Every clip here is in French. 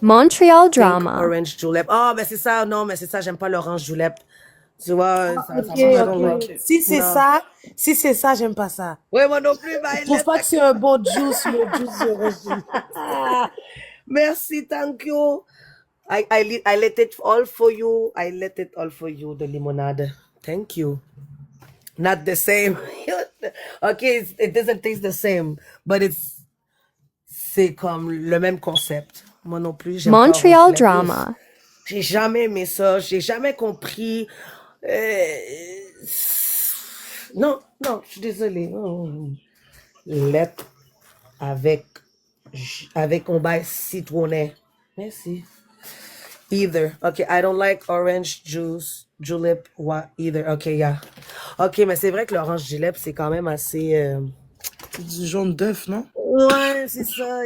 Montreal Pink drama. orange julep. Oh, mais c'est ça, non, mais c'est ça, j'aime pas l'orange julep. Tu vois, ça Ok, marche. I don't like ok. it. Non. Si c'est ça, j'aime pas ça. Ouais, moi non plus, Je trouve pas que c'est un bon juice, le juice de rosé. Merci, thank you. I let it all for you. I let it all for you, the limonade. Thank you. Not the same. Okay, it doesn't taste the same, but c'est comme le même concept. Moi non plus, j'aime pas Montreal orange julep. drama. J'ai jamais aimé ça, j'ai jamais compris. Non, non, je suis désolée. Lait avec on bail citronné. Merci. Either. Okay, I don't like orange juice, julep, either. Okay, yeah. Okay, mais c'est vrai que l'orange julep, c'est quand même assez... C'est du jaune d'œuf, non? Ouais, c'est ça.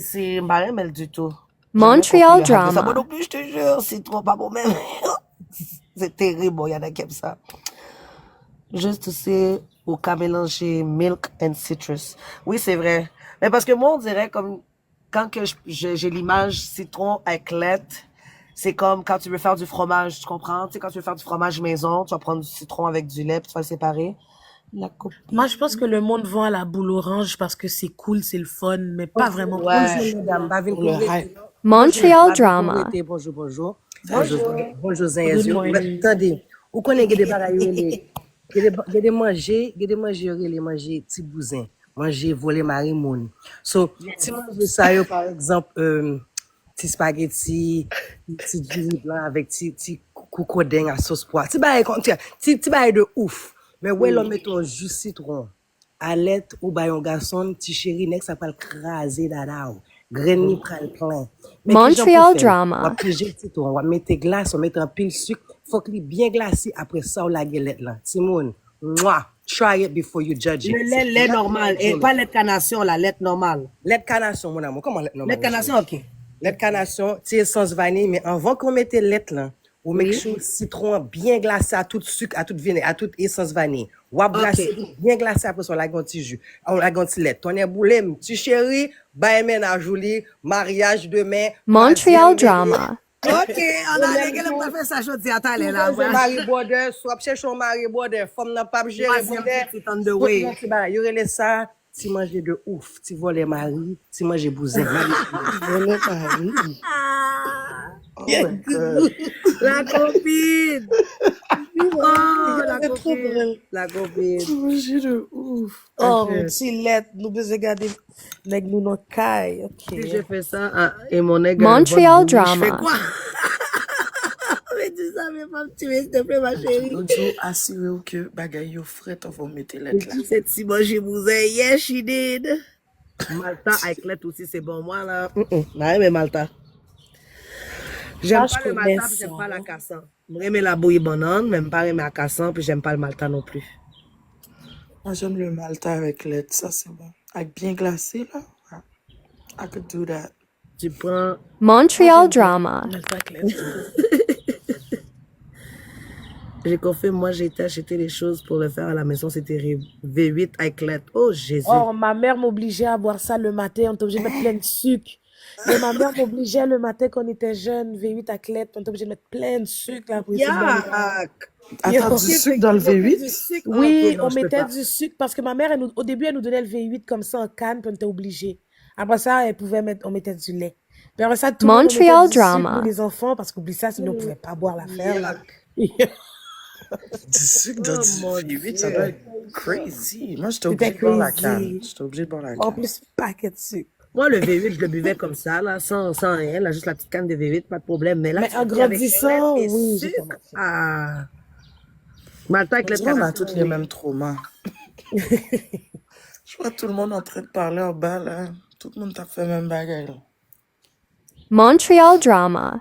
C'est marimel du tout. Montreal Ça, moi drama. non plus, je te jure, c'est trop pas bon même. C'est terrible, bon, il y en a qui aiment ça. Juste, tu sais, au cas mélanger milk and citrus. Oui, c'est vrai. Mais parce que moi, on dirait comme, quand que j'ai l'image citron avec lait, c'est comme quand tu veux faire du fromage, tu comprends? Tu sais, quand tu veux faire du fromage maison, tu vas prendre du citron avec du lait, puis tu vas le séparer. La copine. Moi, je pense que le monde vend à la boule orange parce que c'est cool, c'est le fun, mais pas vraiment pour Ouais. manger. Madame, pas venir Pour le couvrir. hype. Montreal drama. Bonjour, bonjour. Bonjour. Bonjour, Good Zayezio. morning. Attendez, ou connaît des bagailles, des manger les manger petit bousin, manger voler marimoun. So, si manger ça, yo, par exemple, petit spaghetti, petit riz blanc avec petit coucoding à sauce poire. Petit bail de ouf. Mais ouais, l'on met ton jus citron. À l'aide ou bayon garçon, petit chéri, nek ça peut craser dada ou. Graine ni pral plein. Mais qui j'en Montreal pour faire? drama. On va piger citron, on va mettre glace, on va mettre un pile sucre. Faut qu'il bien glacé. Après ça, on la galette là. Simone, moi, try it before you judge it. Le lait normal, et pas lait de canation, la lait normale. Lait de canation, mon amour. Comment lait normal? Lait de canation, ok. Lait de canation, c'est essence vanille, mais avant qu'on mette lait là, ou make sure citron bien glacé à tout sucre, à tout vinaigre, à toute essence vanille. Ou à glacé, bien glacé après ça, on la ganti jus. On la ganti lait. Ton est boulé, petit chéri, bah, à joli, mariage demain. Montreal drama. Ok, on a les gars qui fait ça, je dis, attends, les là. Mari border, soit chercher un mari border, femme n'a pas gérer border. C'est on the way. Il y aurait ça, tu manges de ouf, tu voles mari, tu manges bousin. Voler mari. Oh my God. La copine. Oh, la C'est trop copine. drôle. La copine. Manger de ouf. Oh, mon petit lait, nous besoin regarder nèg nous non caille. OK. Si je fais ça, et mon nègre. Montreal Je fais drama. quoi? Mais tu savais pas me tuer, s'il te plaît, ma chérie. L'autre jour, assurez-vous que bagay yo fret, on va mettre lettre là. Cette si manger bousin, yes, she did. Malta avec lait aussi, c'est bon. Moi, là, mais Malta. J'aime Ça, pas je le connais Malta, puis j'aime ça. pas la cassan. J'aime la bouillie banane, mais pas aimer la cassan, puis j'aime pas le Malta non plus. Moi, j'aime le malta avec lait, ça c'est bon. Avec bien glacé là. I could do that. Tu prends. Montreal drama. J'ai confié, moi, j'ai été acheter les choses pour le faire à la maison, c'est terrible. V8 avec lait. Oh, Jésus. Oh, ma mère m'obligeait à boire ça le matin. On était obligé de mettre plein de sucre. Mais ma mère m'obligeait le matin quand on était jeune, V8 à clette, on était obligé de mettre plein de sucre là pour essayer de boire le matin. Attends, du sucre dans le V8? Oui, on mettait du sucre parce que ma mère, au début, elle nous donnait le V8 comme ça en canne, puis on était obligé. Après ça, on mettait du lait. Puis après ça, tout le monde on Montreal mettait du sucre drama. pour les enfants parce qu'oublie ça, sinon on ne pouvait pas boire l'affaire. Là. Du sucre dans mon du V8, Dieu. ça doit être crazy. Moi, j'étais C'était obligé de boire la crazy. canne. J'étais obligé de boire la En canne. plus, paquet de sucre. Moi, le V8, je le buvais comme ça, là, sans rien, là, juste la petite canne de V8, pas de problème. Mais là, Mais tu en le fais avec grandissant, lait et oui, j'ai sucre. commencé. Ah. Malta avec lait de On a canation, tous les oui. mêmes traumas. Je vois tout le monde en train de parler en bas là. Tout le monde t'a fait même bagaille là. Montreal drama.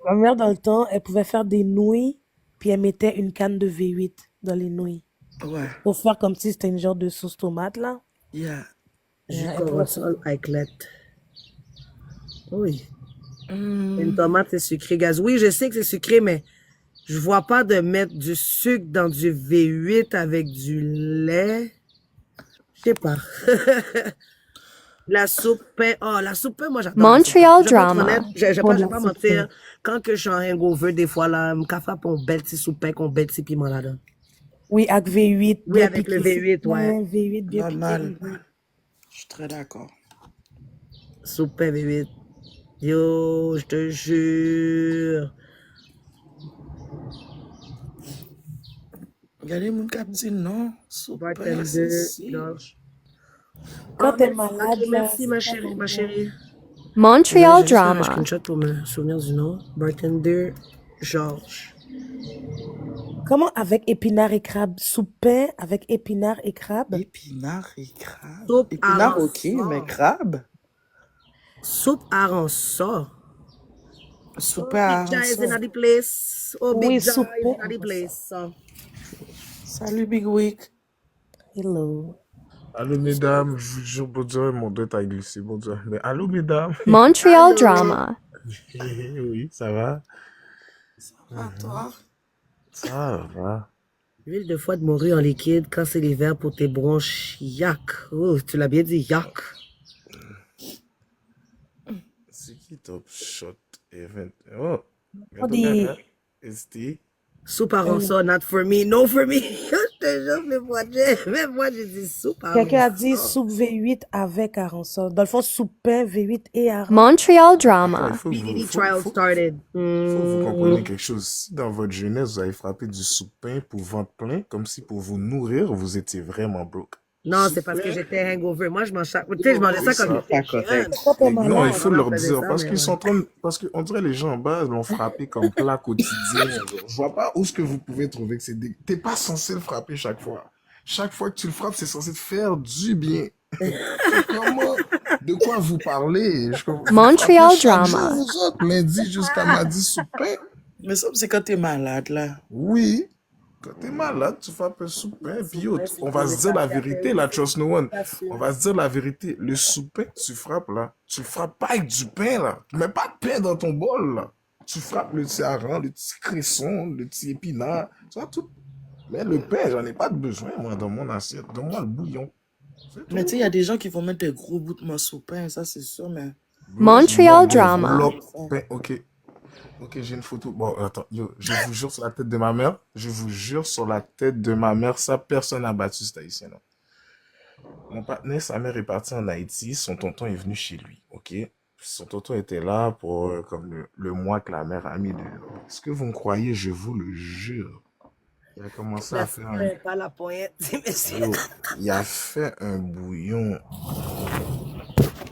Ma mère, dans le temps, elle pouvait faire des nouilles, puis elle mettait une canne de V8 dans les nouilles. Ouais. Pour faire comme si c'était une genre de sauce tomate, là. Yeah. Jus Elle pouvait faire- corosol avec lait. Oui. Une tomate, c'est sucré, gaz. Oui, je sais que c'est sucré, mais je vois pas de mettre du sucre dans du V8 avec du lait. Je sais pas. La soupe pain, oh, la soupe pain, moi j'adore la soupe pain. Montreal Je vais pas être drama. honnête, je Bon, vais la pas soupe mentir. Quand que je suis en hangover, des fois, là, me frappe un bel petit soupe pain, qu'on bel petit piment là-dedans. Oui, avec V8, Oui, bien avec le piqué. V8, ouais. V8, bien piqué. Normal. Je suis très d'accord. Soupe pain V8. Yo, je te jure. Il y a des gens qui disent non, soupe, c'est Bartender, si. non. Quand Oh, t'es merci, malade, ok, là, merci, c'est ma pas chérie, bon. ma chérie. Montreal J'ai juste fait un drama. screenshot pour me souvenir du nom. Bartender Georges. Comment avec épinards et crabes? Soupe pain avec épinards et crabes? Épinard et crabe. Soupe Épinard, ok, arançon. mais crabe? Soupe arançon. Soupe Oh, à Big Jai is rançon. in the place. Oh, Big Oui, Jai soupe is pain in the avec ça. place. Salut Big Week. Hello. Allô, mesdames, je vous jure, bon Dieu, mon doigt a glissé, bon Dieu. Mais allô, mesdames. Montreal Allô. drama. Oui, ça va? À toi. Ça va. Huile de foie de morue en liquide quand c'est l'hiver pour tes bronches. Yak. Oh, tu l'as bien dit, yak. C'est qui Top Shot Event? Oh, On dit, ST. Soupe arançon, not for me, no for me. Je te jure, même moi, j'ai dit soupe quelqu'un a dit arançon. soupe V8 avec arançon. Dans le fond, soupe pain V8 et arançon. Montreal Attends, il drama. faut que vous, BDD faut, trial faut, started. faut que vous compreniez quelque chose. Si dans votre jeunesse, vous avez frappé du soupe-pain pour ventre plein, comme si pour vous nourrir, vous étiez vraiment broke. Non, c'est parce que Soupe-pain, j'étais hangover. Moi, je mange ça. Tu sais, je mangeais ça c'est comme ça. j'étais Pas correct. jeune. Quand t'es Non, il malade, faut Ma mère leur faisait dire ça, parce mais qu'ils sont ouais. en train parce qu'on dirait les gens en bas l'ont frappé comme plat quotidien. Genre. Je vois pas où est-ce que vous pouvez trouver que c'est t'es pas censé le frapper chaque fois. Chaque fois que tu le frappes, c'est censé te faire du bien. Comment de quoi vous parlez? Vous frappez Montreal chaque jour, drama. vous autres, lundi jusqu'à mardi souper. Mais ça, c'est quand t'es malade, là. Oui. Quand t'es malade, tu frappes un souper, puis yo, Ouais, c'est on va pour se dire la passer à vérité, faire là, une trust no one. On consultation. va se dire la vérité. Le souper, tu frappes, là. Tu frappes pas avec du pain, là. Tu mets pas de pain dans ton bol, là. Tu frappes le petit hareng, le petit cresson, le petit épinard, tu vois, tout. Mais le pain, j'en ai pas de besoin, moi, dans mon assiette. Donne-moi le bouillon. C'est Mais tu tout. sais, il y a des gens qui vont mettre des gros bouts de morceaux de pain, ça c'est sûr, mais Moi, Montreal mon drama. enveloppe ça. pain, ok. Ok, j'ai une photo. Bon, attends, yo, je vous jure sur la tête de ma mère. Je vous jure sur la tête de ma mère, ça, personne n'a battu cet haïtien, non. Mon partenaire, sa mère est partie en Haïti, son tonton est venu chez lui, ok? Son tonton était là pour comme le mois que la mère a mis dehors. Est-ce que vous me croyez? Je vous le jure. Il a commencé à Merci, faire un... mais pas la pointe. Merci. Yo, il a fait un bouillon.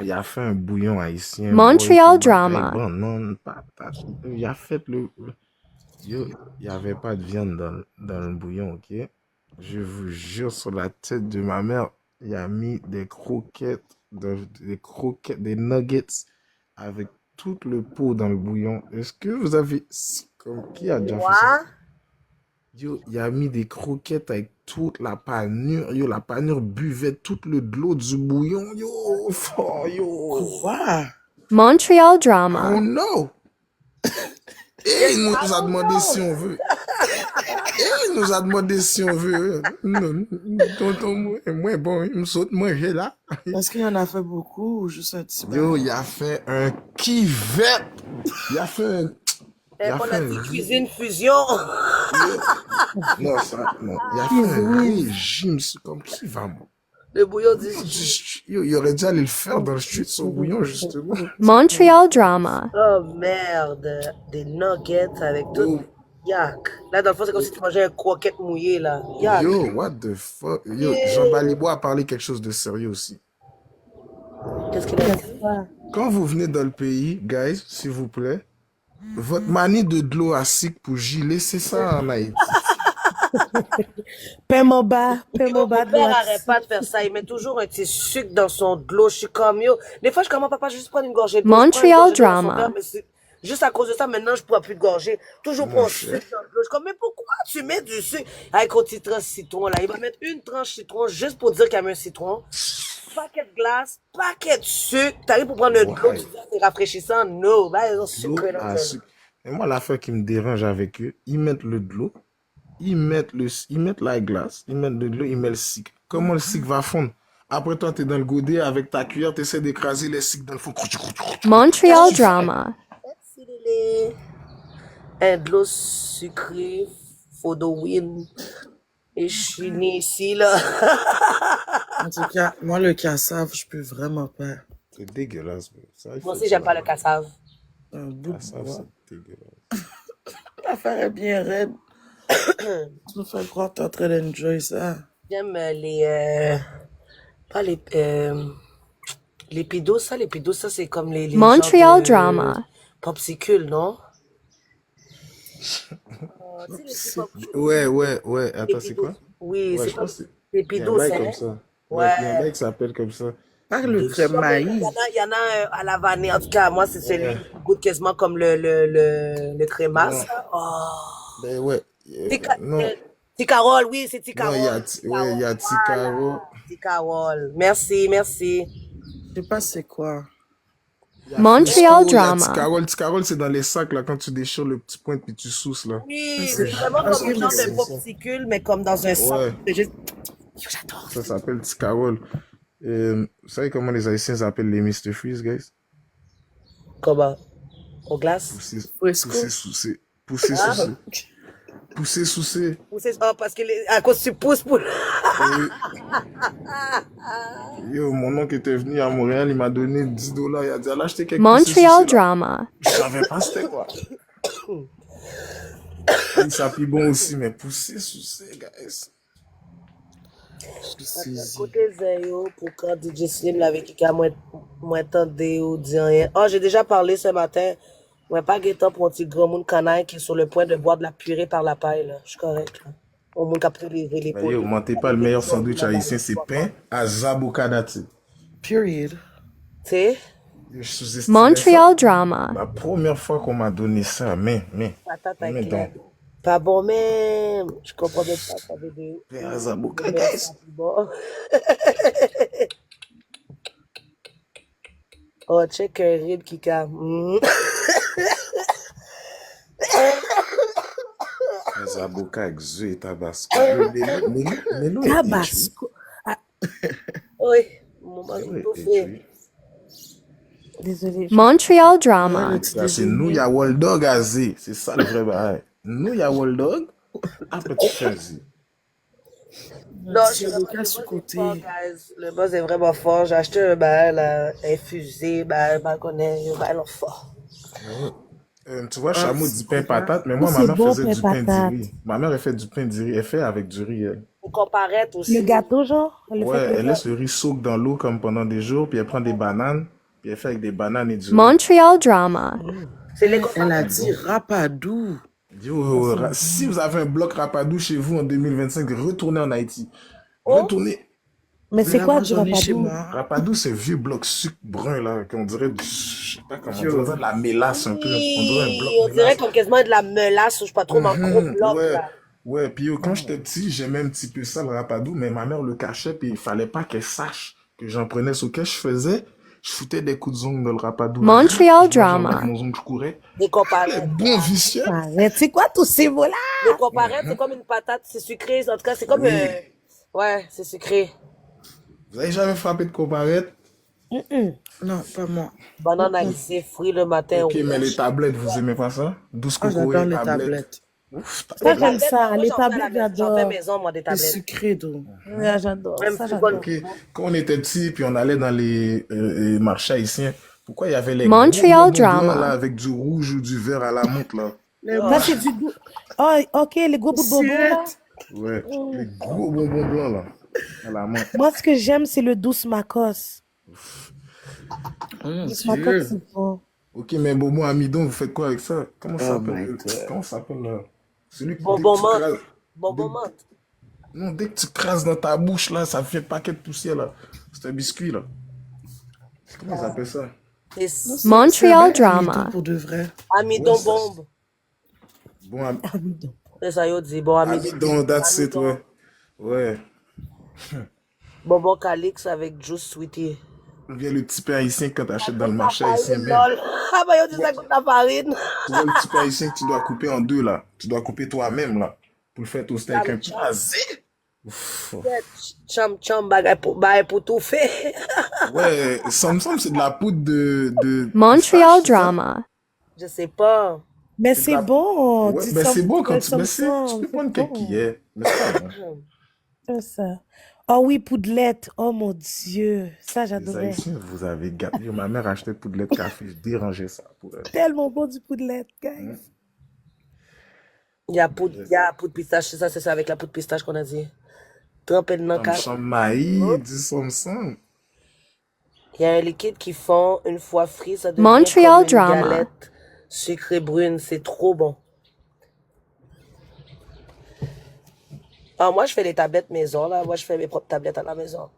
Il a fait un bouillon haïtien, boy, Montreal puis bataille, drama. banane, patate. Il a fait le... Yo, il n'y avait pas de viande dans le bouillon, ok? Je vous jure sur la tête de ma mère, il a mis des croquettes, des nuggets avec tout le pot dans le bouillon. Est-ce que vous avez... Qui a déjà fait ça? Quoi? Yo, il a mis des croquettes avec toute la panure. Yo, la panure buvait toute le de l'eau du bouillon. Yo, oh, yo. Quoi? Montreal Oh drama. no! Et il nous a demandé si on veut. Et il nous a demandé si on veut. Non, tonton, moi, bon, il me saute manger là. Est-ce qu'il y en a fait beaucoup ou juste un petit peu? Yo, il a fait un kivette. Il a fait un... Il Eh, a on fait a un... dit cuisine fusion. Non, ça, non. Il a fait un régime. C'est comme qui va, moi. Le bouillon du... Yo, il aurait dû aller le faire dans le street, son bouillon, justement. Montreal drama. Oh merde. Des nuggets avec tout. Yo, Yak. Là, dans le fond, c'est comme si tu mangeais un croquette mouillé, là. Yak. yo, what the fuck? Yo, Jean Balibois a parlé quelque chose de sérieux aussi. Qu'est-ce qu'il a dit? Quand vous venez dans le pays, guys, s'il vous plaît, votre manie de l'eau à sic pour gilet, c'est ça en Haïti. Pain moba Yo, de mon père l'Ouest. arrête pas de faire ça. Il met toujours un petit sucre dans son de l'eau. Je suis comme yo. Des fois, je commence papa juste prendre une gorgée de l'eau. Je prends une Montreal gorgée d'eau dans son drama. verre, mais c'est juste à cause de ça, maintenant, je pourrais plus de gorgée. Toujours Mon prendre cher. sucre dans l'eau. Je suis comme, mais pourquoi tu mets du sucre avec une petite tranche citron là? Il va mettre une tranche citron juste pour dire qu'il y a mis un citron. Paquet de glace, paquet de sucre. T'arrives pour prendre de l'eau, Ouais. tu dis, ah, c'est rafraîchissant. Non, bah, ils ont L'eau sucré dans à le sucre. Et moi, l'affaire qui me dérange avec eux, ils mettent de l'eau, ils mettent la glace, ils mettent de l'eau, ils mettent le sucre. Comment le sucre va fondre? Après, toi, t'es dans le godet avec ta cuillère, t'essaies d'écraser les cycles dans le fond. Montreal drama. Merci, Lélé. Un de l'eau sucrée, Fodowin. Et je suis née ici, là. En tout cas, moi, le cassave, je peux vraiment pas. C'est dégueulasse, bro. Ça, il Moi faut aussi, j'aime pas le dire. cassave. Un bout de Ça, bois. c'est dégueulasse. L'affaire est bien raide. Tu me fais croire que t'es en train d'enjoy ça. J'aime pas les pédos, ça. Les pédos, ça, c'est comme les Montreal genres de drama. popsicule, non? Tu sais, les petits popsicule, Ouais. les Attends, c'est pédos. quoi? Oui, Ouais, c'est je comme pense que les il y a un pédos, bail c'est... comme ça. Ouais, il y a un Ouais. bail qui s'appelle comme ça. Pas le crème Non, mais maïs. il y en a un à la vanille. En tout cas, moi, c'est celui Ouais. qui goûte quasiment comme le crémasse. Non, Là. Oh. ben ouais. Non, Ticarol, oui, c'est non, Ticarol. il y a Voilà, Ticaro. Ticarol. Merci. Je sais pas c'est quoi. Il y a Montreal Fusco, il y a drama. Ticarol. Ticarol, c'est dans les sacs, là, quand tu déchires le petit point puis tu sousses, là. Oui, C'est c'est vraiment parce comme que une genre de c'est ça. popsicule, mais comme dans un sac. Ouais, C'est juste... Yo, j'adore. ça s'appelle Ticarol. Vous savez comment les Haïtiens appellent les Mr. Freeze, guys? Comment? Aux glaces? Fresco. Pousser, sousser. Pousser, Ah, sousser. Pousser, sousser. parce que à cause tu pousses pour... Yo, mon oncle était venu à Montréal, il m'a donné $10. Il a dit, allez acheter quelques Montreal pousser, sousser, là. drama. Je savais pas c'était quoi. Il s'appuie bon aussi, mais pousser, sousser, guys. Je suis saisi. Côté Zayo, pour quand DJ Slim l'avait quelqu'un, moi tendé ou dit rien. Oh, j'ai déjà parlé ce matin. Moi, pas guettant pour un petit grand monde canaille qui est sur le point de boire de la purée par la paille, là. Je suis correct, là. Au monde qui a pris les Mais pots. yo, mentez pas, le meilleur sandwich haïtien, c'est pain à zabokadati. Period. Tu sais? Je sous-estimais ça. Montreal drama. La première fois qu'on m'a donné ça, mais, Patate avec mais lait. donc, Pas bon même. Je comprenais pas, ça veut dire. pain à zabokadati, Mais guys. c'est pas bon. Oh, check un rib qui a. Zaboka avec œufs et tabasco. Yo, Mélo est étui. Tabasco. Oui, mon mari Mélo tout est fait. étui. Désolée. Montreal Ouais, drama. le petit Ça, c'est déjeuner. nous, y'a Waldog à Z. C'est ça le vrai bail. Nous, y'a Waldog. Après, tu fais Z. Non, je C'est suis le vraiment, cas le sur buzz est côté. fort, guys. Le buzz est vraiment fort. J'ai acheté un bail, là, infusé, bail, connaît, un bail, là, fort. Tu vois, Ah, Chameau dit pain patate, mais moi, ma C'est mère bon, faisait pain du pain patate. diri. Ma mère, elle fait du pain diri. Elle fait avec du riz. Elle. Pour comparaître Le aussi. gâteau, genre? Elle le fait Ouais, avec le elle laisse le riz soak dans l'eau comme pendant des jours, puis elle prend des bananes, puis elle fait avec des bananes et du riz. Montreal drama. C'est les Elle a comparaîtres. dit rapadou. Yo, si vous avez un bloc Rapadou chez vous en 2025, retournez en Haïti. Oh, Retournez. Mais c'est quoi Là-bas, du j'en ai chez rapadou? moi. Rapadou, c'est vieux bloc sucre brun, là, qu'on dirait, je sais pas comment, on Yo. dirait de la mélasse un peu. On dirait un oui, bloc on dirait mélasse. comme quasiment de la melasse, ou je sais pas trop, mais en gros bloc, Ouais, là. ouais. Puis yo, quand j'étais petit, j'aimais un petit peu ça, le Rapadou, mais ma mère le cachait, puis il fallait pas qu'elle sache que j'en prenais. Ce que je faisais, je foutais des coups de zongle dans le Rapadou. Là. Montreal Je mangeais avec drama. mon zongle, je courais. Les Les comparaîtres. bons vicieux. Arrête, c'est quoi tous ces mots-là? Les comparaîtres, c'est comme une patate, c'est sucré. En tout cas, c'est comme. Oui. Ouais, c'est sucré. Vous avez jamais frappé de comparaître? Non, pas moi. Banane anisée, fruits le matin. Ok, mais les rouge. tablettes, vous aimez pas ça? 12 Ah, coco j'adore et les tablettes. tablettes. Ouf, Ça, Les j'aime tablettes, ça. moi, Les j'en fais à la tablettes, maison. J'en fais j'adore. maison, moi, des C'est tablettes. sucré, donc. Ouais, j'adore. Même Ça, plus bonne. j'adore. ok. Quand on était petits, puis on allait dans les marchés haïtiens, pourquoi il y avait les Montreal gros bonbons blancs, là, drama. avec du rouge ou du vert à la menthe, là? Ça, c'est du goût. Oh, ok, les gros bouts de bonbons, là. Ouais, les gros bonbons blancs, là, à la menthe. Moi, ce que j'aime, c'est le douce macos. Mon Douce macos, Dieu. c'est bon. Ok, mais bonbons amidon, vous faites quoi avec ça? Comment ça Oh my s'appelle? God. Comment ça s'appelle, là? Celui que dès Bonbon que tu menthe. crases... Bonbon menthe. Non, dès que tu crases dans ta bouche, là, ça fait un paquet de poussière, là. C'est un biscuit, là. Comment ils appellent ça? Et C'est Montreal bien amidon drama. pour de vrai. amidon Ouais, ça- bombe. Bon, Amidon. C'est ça, yo dit. Bon, amidon. amidon, that's it, ouais. Ouais. Bonbon calix avec juice sweetie. Ou bien le petit pain haïtien quand t'achètes dans le marché La haïtien farine, même. lol. Ah, bah, yo dit ça goûte la farine. Tu vois le petit pain haïtien que tu dois couper en deux, là. Tu dois couper toi-même, là. Pour le faire toaster avec un petit azé. Ouf. Cham, bagay pour tout faire. Ouais, ça me semble c'est de la poudre de Montreal pistache, c'est ça? drama. Je sais pas. Mais C'est de c'est la... bon. Ouais, Tu ben c'est sens, bon quand tu... ça Ben me tu semble. peux C'est prendre quelques qui bon. est, mais c'est pas bon. C'est ça. Oh oui, Poudlette. Oh mon Dieu. Ça, Les j'adorais. Haïtiens, vous avez gâté. Ma mère achetait poudre de café, je dérangeais ça pour elle. Tellement bon du Poudlette, guys. Il y a poudre pistache, c'est ça avec la poudre pistache qu'on a dit. Trempé dans le Comme café. son maïs, du somson. Il y a un liquide qui fond une fois frit, ça devient Montreal comme une drama. galette sucrée brune. C'est trop bon. Ah, moi, je fais les tablettes maison, là. Moi, je fais mes propres tablettes à la maison.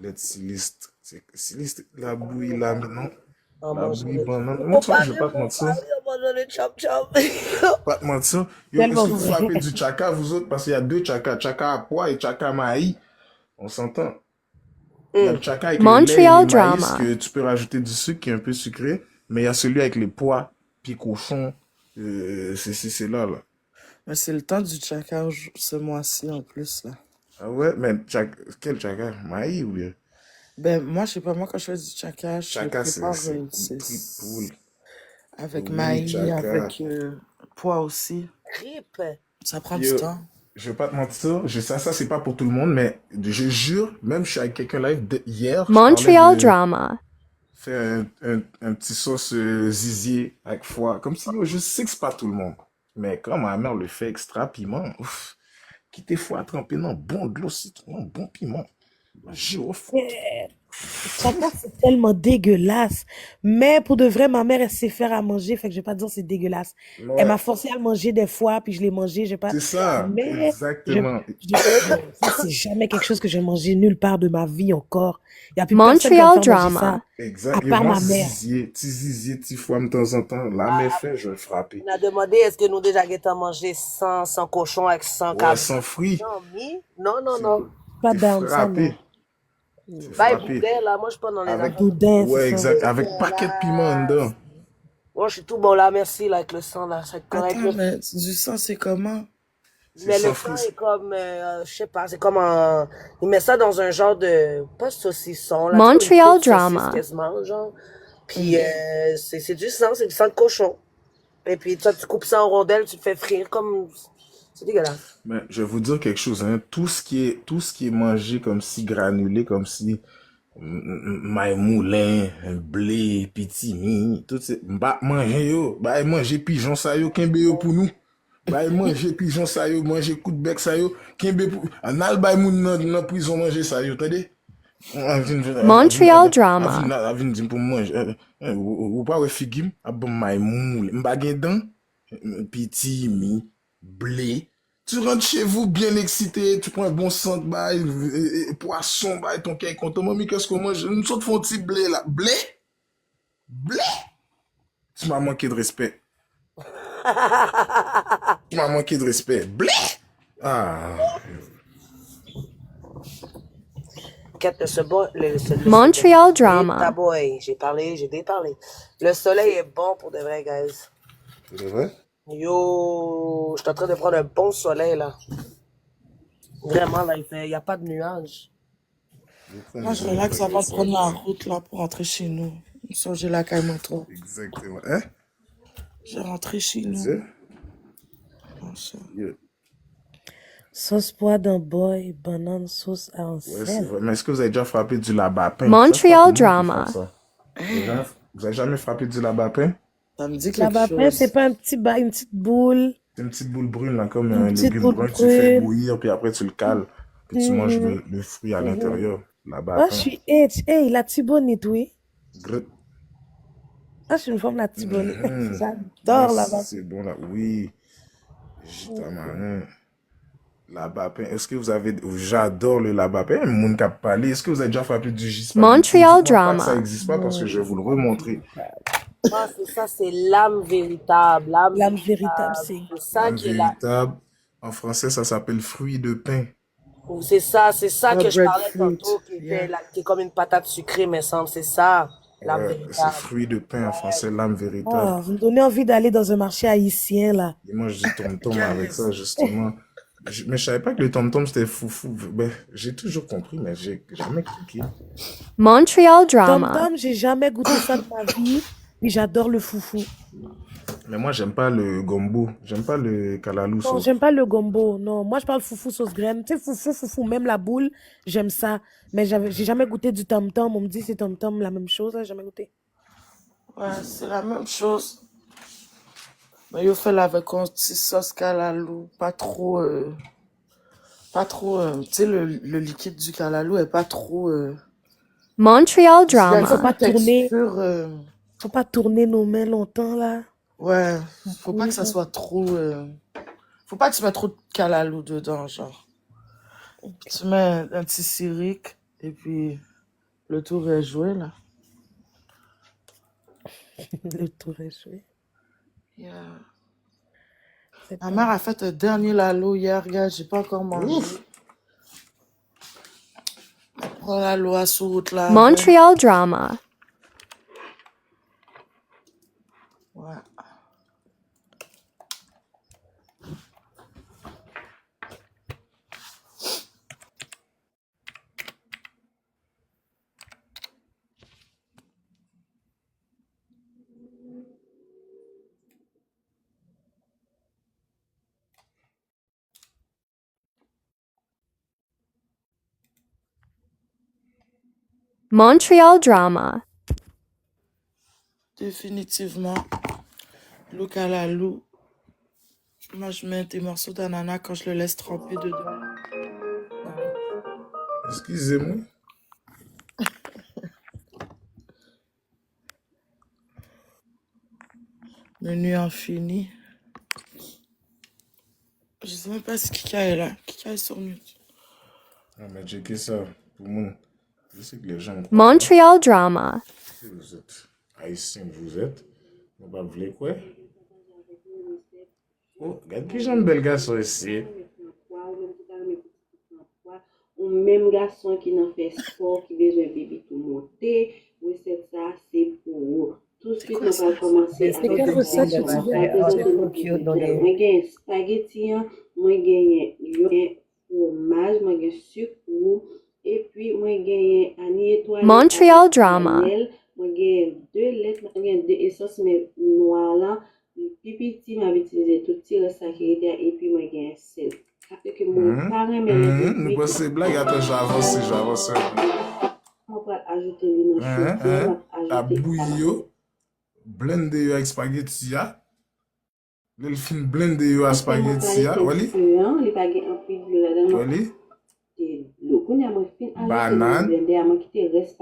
Let's siliste. Siliste, la bouillie là maintenant. On La mange bouillie le... banane. Faut Moi, tu vois, pas je vais pas te mentir. on mange le chop-chop. Pas te mentir. Yo, est-ce Tellement que vous vrai. frappez du chaka, vous autres? Parce qu'il y a deux chaka. Chaka à pois et chaka maïs. On s'entend. Il y a le chaka avec le lait et Montreal les maïs drama. que tu peux rajouter du sucre qui est un peu sucré. Mais il y a celui avec les pois, puis cochon. C'est là, là. Mais c'est le temps du chaka ce mois-ci en plus, là. Ah ouais, mais quel chaka? Maïs ou bien? Ben, moi, je sais pas, moi, quand je fais du chaka, je Chaka, prépare c'est une une petite poule. avec Oui, maïs, chaka. avec pois aussi. Cripe. Ça prend du Yo, temps. je vais pas te mentir, ça c'est pas pour tout le monde, mais je jure, même je suis avec quelqu'un live hier, je Montreal parlais de drama. faire un petit sauce zizi avec foie. Comme si, yo, je sais que c'est pas tout le monde. Mais quand ma mère le fait extra piment, ouf, quittez foie trempé dans bon de l'eau citron, bon piment. Girofle. Chacun, c'est tellement dégueulasse. Mais pour de vrai, ma mère, elle sait faire à manger. Fait que je vais pas dire c'est dégueulasse. Elle Ouais, m'a forcé à le manger des fois, puis je l'ai mangé. Je vais pas... c'est ça, Mais je, exactement. ça, c'est jamais quelque chose que j'ai mangé nulle part de ma vie encore. Il y a plus personne qui va me Montreal faire manger ça, drama. Exact. à Et part moi, ma mère. zizier, petit foie de temps en temps. La mère fait, je vais le frapper. On a demandé est-ce que nous déjà guettons mangé sans cochon avec sans Ouais, cab. sans fruits. Non, mi? Non, non, C'est non. Pas c'est down, ça, non. frappé. C'est Bah, frappé. boudin, là, moi, je suis pas dans les Avec, affaires. Boudin, c'est ouais, ça. exact. Avec paquet de piment dedans. Moi, je suis tout bon là, merci, là, avec le sang, là. C'est correct. Attends, mais du sang, c'est comment? C'est Mais sans le fruits. sang est comme, je sais pas, c'est comme un... Il met ça dans un genre de... Pas saucisson, là. tu vois, une Montreal peau de saucisse drama. quasiment, genre. Puis, c'est du sang, c'est du sang de cochon. Et puis, toi, tu coupes ça en rondelles, tu le fais frire comme... C'est dégueulasse. Mais je vais vous dire quelque chose, hein. Tout ce qui est mangé comme si granulé, comme si maïs moulin, blé, petit mi, tout c'est, manger yo, manger pigeon ça yo, kembe yo pour nous. Manger pigeon ça yo, manger coup de bec ça yo, kembe pour, an al bay moun nan prison manger ça yo, tade? Montreal drama. Avin dim pou manger, ou pa we figim, abon maïs moulin, mba gen dan, petit mi, blé. Tu rentres chez vous bien excité, tu prends un bon sang de bail, poisson, bail, ton cake, ton mamie, qu'est-ce qu'on mange? Nous sommes font petit blé là. Blé? Blé? Tu m'as manqué de respect. Tu m'as manqué de respect. Blé? Ah. Ce bon, le Montreal ta drama. boy, j'ai déparlé. Le soleil est bon pour de vrai, guys. C'est vrai? Yo, je suis en train de prendre un bon soleil, là. Vraiment, là, il n'y a pas de nuages. Moi, je relaxe avant de prendre la route, là, pour rentrer chez nous. Ça, j'ai la caille trop. Exactement. Hein? J'ai rentré chez nous. C'est? Comme ça. Yeah. Sauce pois d'un boy, banane, sauce à un Ouais, c'est sel. vrai. Mais est-ce que vous avez déjà frappé du labapin? Montreal Ça, c'est pas tout le monde qui drama. frappe ça. Vous avez jamais frappé du labapin? Ça me dit La quelque vapeur, c'est chose. pas un petit une petite boule. C'est une petite boule brune, là, comme Une un petite légume boule brun que tu fais brune. bouillir, puis après tu le cales, puis tu manges Mhm. le fruit à l'intérieur, Ah, labapin. je suis H. Hey, la tibonite, oui. Grut. Ah, je suis une femme la tibonite. Mhm. J'adore la Ah, vapeur. c'est bon là. Oui. Gitamarin. Labapin. Est-ce que vous avez. J'adore le labapin. Moun qui a parlé. Est-ce que vous avez déjà frappé du jus spaghetti? Montreal Dites-moi pas que ça drama. n'existe pas parce que je vais vous le remontrer. Ah, c'est ça, c'est l'âme véritable. L'âme L'âme véritable, véritable. c'est. C'est ça L'âme qui est là. véritable. En français, ça s'appelle fruit de pain. C'est ça Ah, que je parlais breadfruit. tantôt, qui était Yeah. là, qui est comme une patate sucrée, mais semble, c'est ça. L'âme Ouais, c'est véritable. fruit de pain en français, l'âme véritable. Ah, vous me donnez envie d'aller dans un marché haïtien, là. Ils mangent du tom-tom avec ça, justement. Mais je savais pas que le tom-tom c'était foufou. Ben, j'ai toujours compris, mais j'ai jamais cliqué. Montreal drama. Tom-tom, j'ai jamais goûté ça de ma vie. Puis j'adore le foufou. Mais moi, j'aime pas le gombo. J'aime pas le kalalou Non, sauce. j'aime pas le gombo. Non, moi, je parle foufou sauce graine. Tu sais, foufou, même la boule, j'aime ça. Mais j'ai jamais goûté du tom-tom. On me dit c'est tom-tom, la même chose. J'ai jamais goûté. Ouais, c'est la même chose. Mais yo fait là avec un petit sauce kalalou, pas trop, tu sais, le liquide du kalalou est pas trop, Montreal il y a une Faut drama. pas tourner, texture, faut pas tourner nos mains longtemps, là. ouais, faut pas que ça soit trop, faut pas que tu mets trop de kalalou dedans, genre. Tu mets un petit siric, et puis le tour est joué, là. Le tour est joué. Yeah. C'est Ma pas- mère a fait un dernier lalo hier, regarde, j'ai pas encore mangé. Ouf! Prends lalo à sous route là. avec. Montreal drama. Ouais. Montreal drama. Définitivement, le kalalou. Moi, je mets des morceaux d'ananas quand je le laisse tremper dedans. Excusez-moi. Menu infini. Je sais même pas si Kika est là. Kika est sur mute. Ah, mais checkez ça. Tout le monde. Je sais que les gens me croient pas. Montreal drama. Si vous êtes haïtien, vous êtes. Vous ne voulez quoi? Oh, regarde qui j'aime bel garçon ici. Ou même garçon qui n'en fait sport, qui besoin de bébé tout monter, recette ça, c'est pour vous. Tout de suite, on va commencer C'est quelle recette que tu veux? Moi, j'ai spaghetti, moi, j'ai fromage, moi, j'ai sucre, et puis, moi, j'ai anis étoilé. Montreal drama. Moi, j'ai 2 lettres, moi, j'ai 2 essences, mais noires là. Puis, petit, m'a utilisé tout petit recyclé, et puis, moi, j'ai un sel. Après que mon parent Nous passons ces blagues. Attends, j'avance. on va ajouter les À bouillot. Blender yo avec spaghetti. Le film blender yo à spaghetti. Wali? Wali? Banane.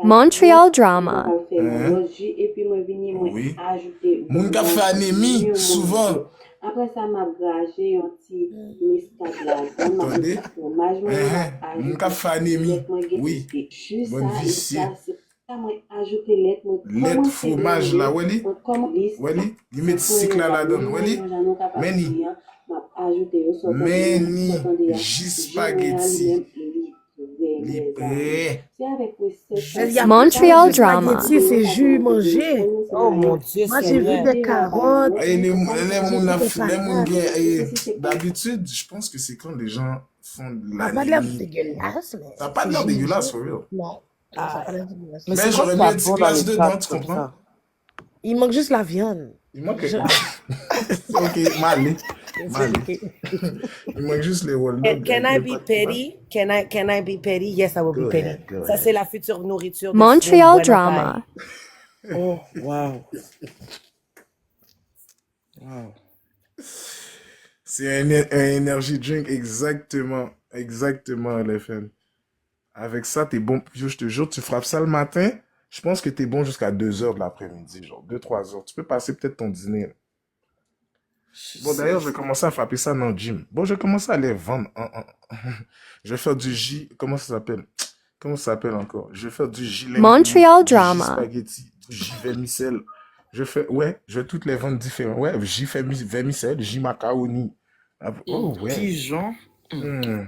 Montreal drama. Oui. Moun ka fait anémie, souvent. Après ça, m'a gagé un petit muscade là. Attendez. Fromage, Moun ka fait anémie. Oui. Bonne vicie. Lait, fromage là, Wali? Wali? Il met cycle là-dedans, Wali? Meni. J spaghetti. Libre. Montreal drama. Spaghetti, c'est jus mangé. Oh mon Dieu, Moi, j'ai vu des carottes. Et d'habitude, je pense que c'est quand les gens font de Ça n'a pas l'air l'anémie. dégueulasse, mais... Ça n'a pas l'air dégueulasse, for real. Non. Ça n'a pas l'air dégueulasse. Mais Mais c'est j'aurais quoi mis ça un petit bon dans glace les dedans, pâtes tu comme comprends? ça? Il manque juste la viande. Il manque Ok, malé. Il manque juste les walnuts. Can I be petty? Can I be petty? Yes, I will be Go petty. ahead, go Ça, ahead. c'est la future nourriture de Montreal Buenos drama. Oh, wow. Wow. C'est un energy drink, exactement, LFM. Avec ça, t'es bon. Yo, je te jure, tu frappes ça le matin, je pense que t'es bon jusqu'à 2 heures de l'après-midi, genre 2-3 heures. Tu peux passer peut-être ton dîner. Bon, d'ailleurs, je vais commencer à frapper ça dans le gym. Bon, je vais commencer à les vendre. Je vais faire du J. Comment ça s'appelle? Comment ça s'appelle encore? Je vais faire du J linguine, Montreal du J drama. spaghetti, du J vermicelle. Ouais, je vais toutes les vendre différents. Ouais, J vermicelle, J macaroni. Oh, ouais. Pigeon. Hmm.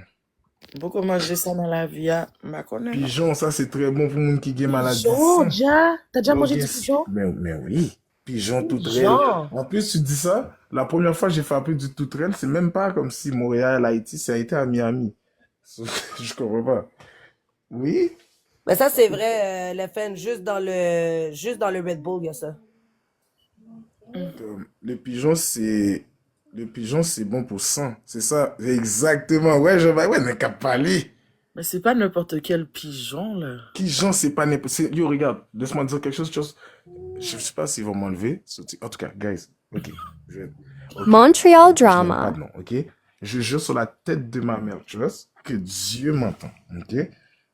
Beaucoup manger ça dans la vie, hein. Ma connaît, non? Pigeon, ça c'est très bon pour les gens qui ont maladie de Pigeon, sang. déjà? T'as déjà Yo, mangé bien du sûr. pigeon? Mais oui, pigeon toutrelle. Pigeon. En plus, tu dis ça, la première fois que j'ai frappé du toutrelle, c'est même pas comme si Montréal, Haïti, ça a été à Miami. Je comprends pas. Oui, Mais ça, c'est vrai, le fan, juste dans le Red Bull, il y a ça. le pigeon, le pigeon, c'est bon pour sang. C'est ça, exactement. Ouais, ouais, mais qu'à parler. Mais c'est pas n'importe quel pigeon, là. Pigeon, c'est pas n'importe. Yo, regarde, laisse-moi dire quelque chose. Je sais pas s'ils vont m'enlever. En tout cas, guys, ok. Ok. Montreal Je n'aime pas drama. de nom, ok? Je jure sur la tête de ma mère, tu vois, que Dieu m'entend, ok?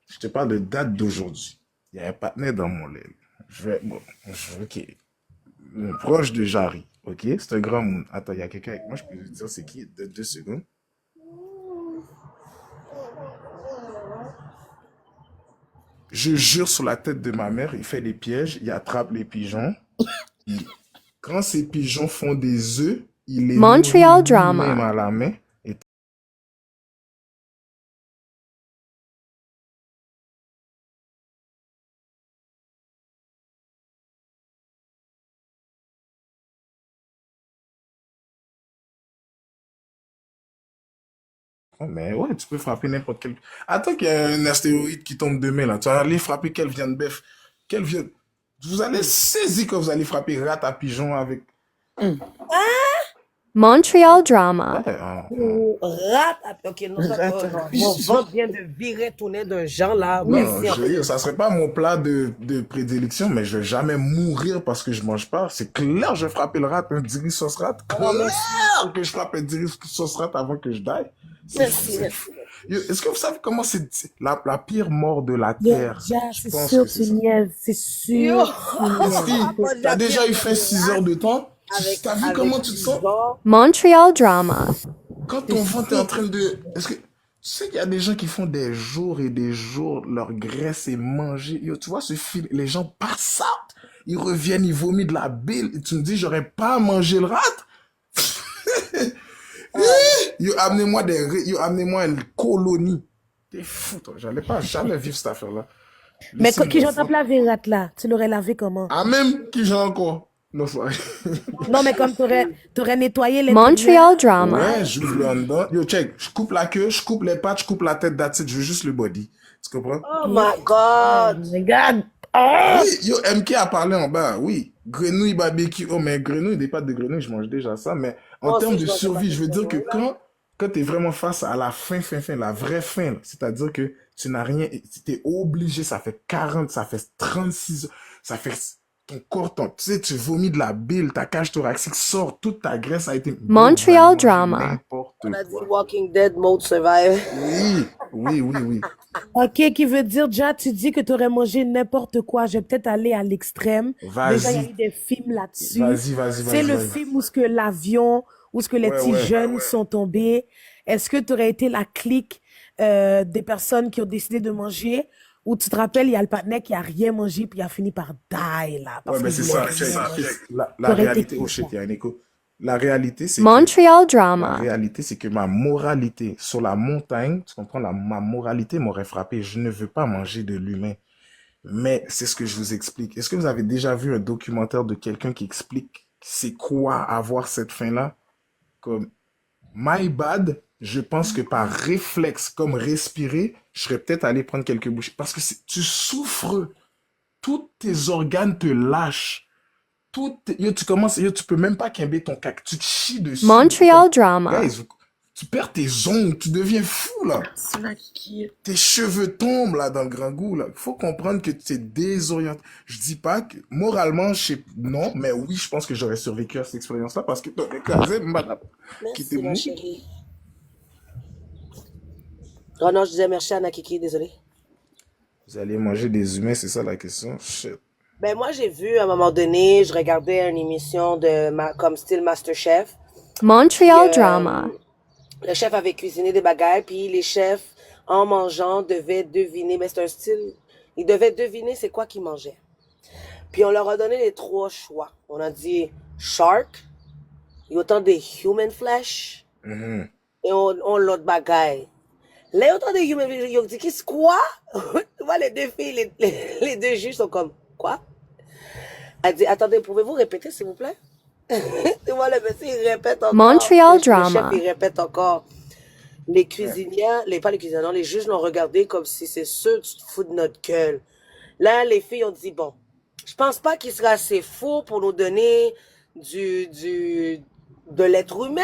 Je te parle de date d'aujourd'hui. Il y a un partenaire dans mon lait. Ok. Proche de Jarry, ok? C'est un grand monde. Attends, il y a quelqu'un avec moi, je peux te dire c'est qui? De 2 secondes. Je jure sur la tête de ma mère, il fait des pièges, il attrape les pigeons. Quand ces pigeons font des œufs, il les Montreal nourrit lui-même drama. à la main. Et oh, mais ouais, tu peux frapper n'importe quel. Attends qu'il y ait un astéroïde qui tombe demain, là. Tu vas aller frapper quelle viande bœuf. Quelle viande. Vous allez saisir quand vous allez frapper rat à pigeon avec. Montreal drama. Ouais, Rate. Ok, non, ça, Rate à mon pigeon. ventre vient de virer tourner d'un genre là. non, Merci. En fait. ça serait pas mon plat de prédilection, mais je vais jamais mourir parce que je mange pas. C'est clair, je vais frapper le rat, un diri sauce rat. Oh, merci. Clair que je frappe un diri sauce rat avant que je die. Merci, merci. Est-ce que vous savez comment c'est la pire mort de la Yo, terre? Ja, Je c'est pense sûr que que c'est tu ça. niaises. C'est Yo. sûr que tu niaises. Si, t'as déjà eu fait 6 heures de temps, t'as vu comment tu te sens? pigeon. Montreal drama. Quand ton ventre est en train de... Est-ce que... Tu sais qu'il y a des gens qui font des jours et des jours, leur graisse est mangée. Yo, tu vois ce film, les gens passent out, ils reviennent, ils vomissent de la bile. Et tu me dis, j'aurais pas mangé le rat? Yo, amenez-moi une colonie. T'es fou, toi. J'allais pas jamais vivre cette affaire-là. Mais Laissez qui mon j'entends ventre. la verrate là, tu l'aurais lavé comment? Ah, même qui j'ai encore. Non, c'est vrai. Non, mais comme t'aurais nettoyé les Montreal drama. Ouais, j'ouvre le en dedans. Yo, check. Je coupe la queue, je coupe les pattes, je coupe la tête, that's it. Je veux juste le body. Tu comprends? Oh my God. Regarde. Ah! Oui, yo, MK a parlé en bas, oui. Grenouille, barbecue. Oh, mais grenouille, des pâtes de grenouille, je mange déjà ça. Mais en Moi termes aussi, de je mange des survie, pâtes je de veux dire que grenouille. quand t'es vraiment face à la fin, la vraie fin, là, c'est-à-dire que tu n'as rien, t'es obligé, ça fait 40, ça fait 36 heures, ça fait ton corps, tu sais, tu vomis de la bile, ta cage thoracique sort, toute ta graisse a été... Bro, vous allez Montreal manger drama. n'importe On a dit quoi. Walking Dead mode survive. Oui. Ok, qui veut dire, Ja, tu dis que t'aurais mangé n'importe quoi. Je vais peut-être aller à l'extrême. Déjà, il y a Vas-y, eu des films là-dessus. vas-y, C'est le vas-y. film où ce que l'avion, où ce que les Ouais, petits ouais. jeunes sont tombés. Est-ce que tu aurais été la clique des personnes qui ont décidé de manger? Ou tu te rappelles, il y a le partenaire qui a rien mangé puis il a fini par die là. Parce Ouais, mais qu'il c'est voulait ça, rien check. manger. La T'aurais été réalité, qui, oh shit, ça? il y a un écho. La réalité, c'est que Montreal La drama. réalité, c'est que ma moralité sur la montagne, tu comprends, ma moralité m'aurait frappé. Je ne veux pas manger de l'humain. Mais c'est ce que je vous explique. Est-ce que vous avez déjà vu un documentaire de quelqu'un qui explique c'est quoi avoir cette faim-là? Comme, my bad, je pense que par réflexe, comme respirer, je serais peut-être allé prendre quelques bouchées. Parce que tu souffres. Tous tes organes te lâchent. Yo, tu peux même pas quimber ton cac. Tu te chies dessus. Montreal drama. Guys, tu perds tes ongles, tu deviens fou, là. C'est là qui... Tes cheveux tombent, là, dans le grand goût, là. Il faut comprendre que tu es désorienté. Je dis pas que, moralement, non, mais oui, je pense que j'aurais survécu à cette expérience-là parce que t'aurais écrasé madame qui était Merci, ma mou. chérie. Oh non, je disais merci à Nakiki, désolé. Vous allez manger des humains, c'est ça la question? Shit. Ben moi, j'ai vu à un moment donné, je regardais une émission comme style Masterchef. Montreal Puis, drama. le chef avait cuisiné des bagailles, puis les chefs, en mangeant, devaient deviner, mais c'est un style, ils devaient deviner c'est quoi qu'ils mangeaient. Puis on leur a donné les 3 choix. On a dit shark, il y a autant des human flesh, Mhm. et on l'autre bagaille. Là, autant de human ils ont dit, qu'est-ce quoi? Tu vois, les deux filles, les deux juges sont comme, quoi? Elle dit, attendez, pouvez-vous répéter, s'il vous plaît? Tu vois, le monsieur, il répète encore. Montreal Le chef, drama. il répète encore. Les cuisinières, pas les cuisinières, non, les juges l'ont regardé comme si c'est sûr, tu te fous de notre gueule. Là, les filles ont dit, bon, je pense pas qu'il sera assez fou pour nous donner de l'être humain.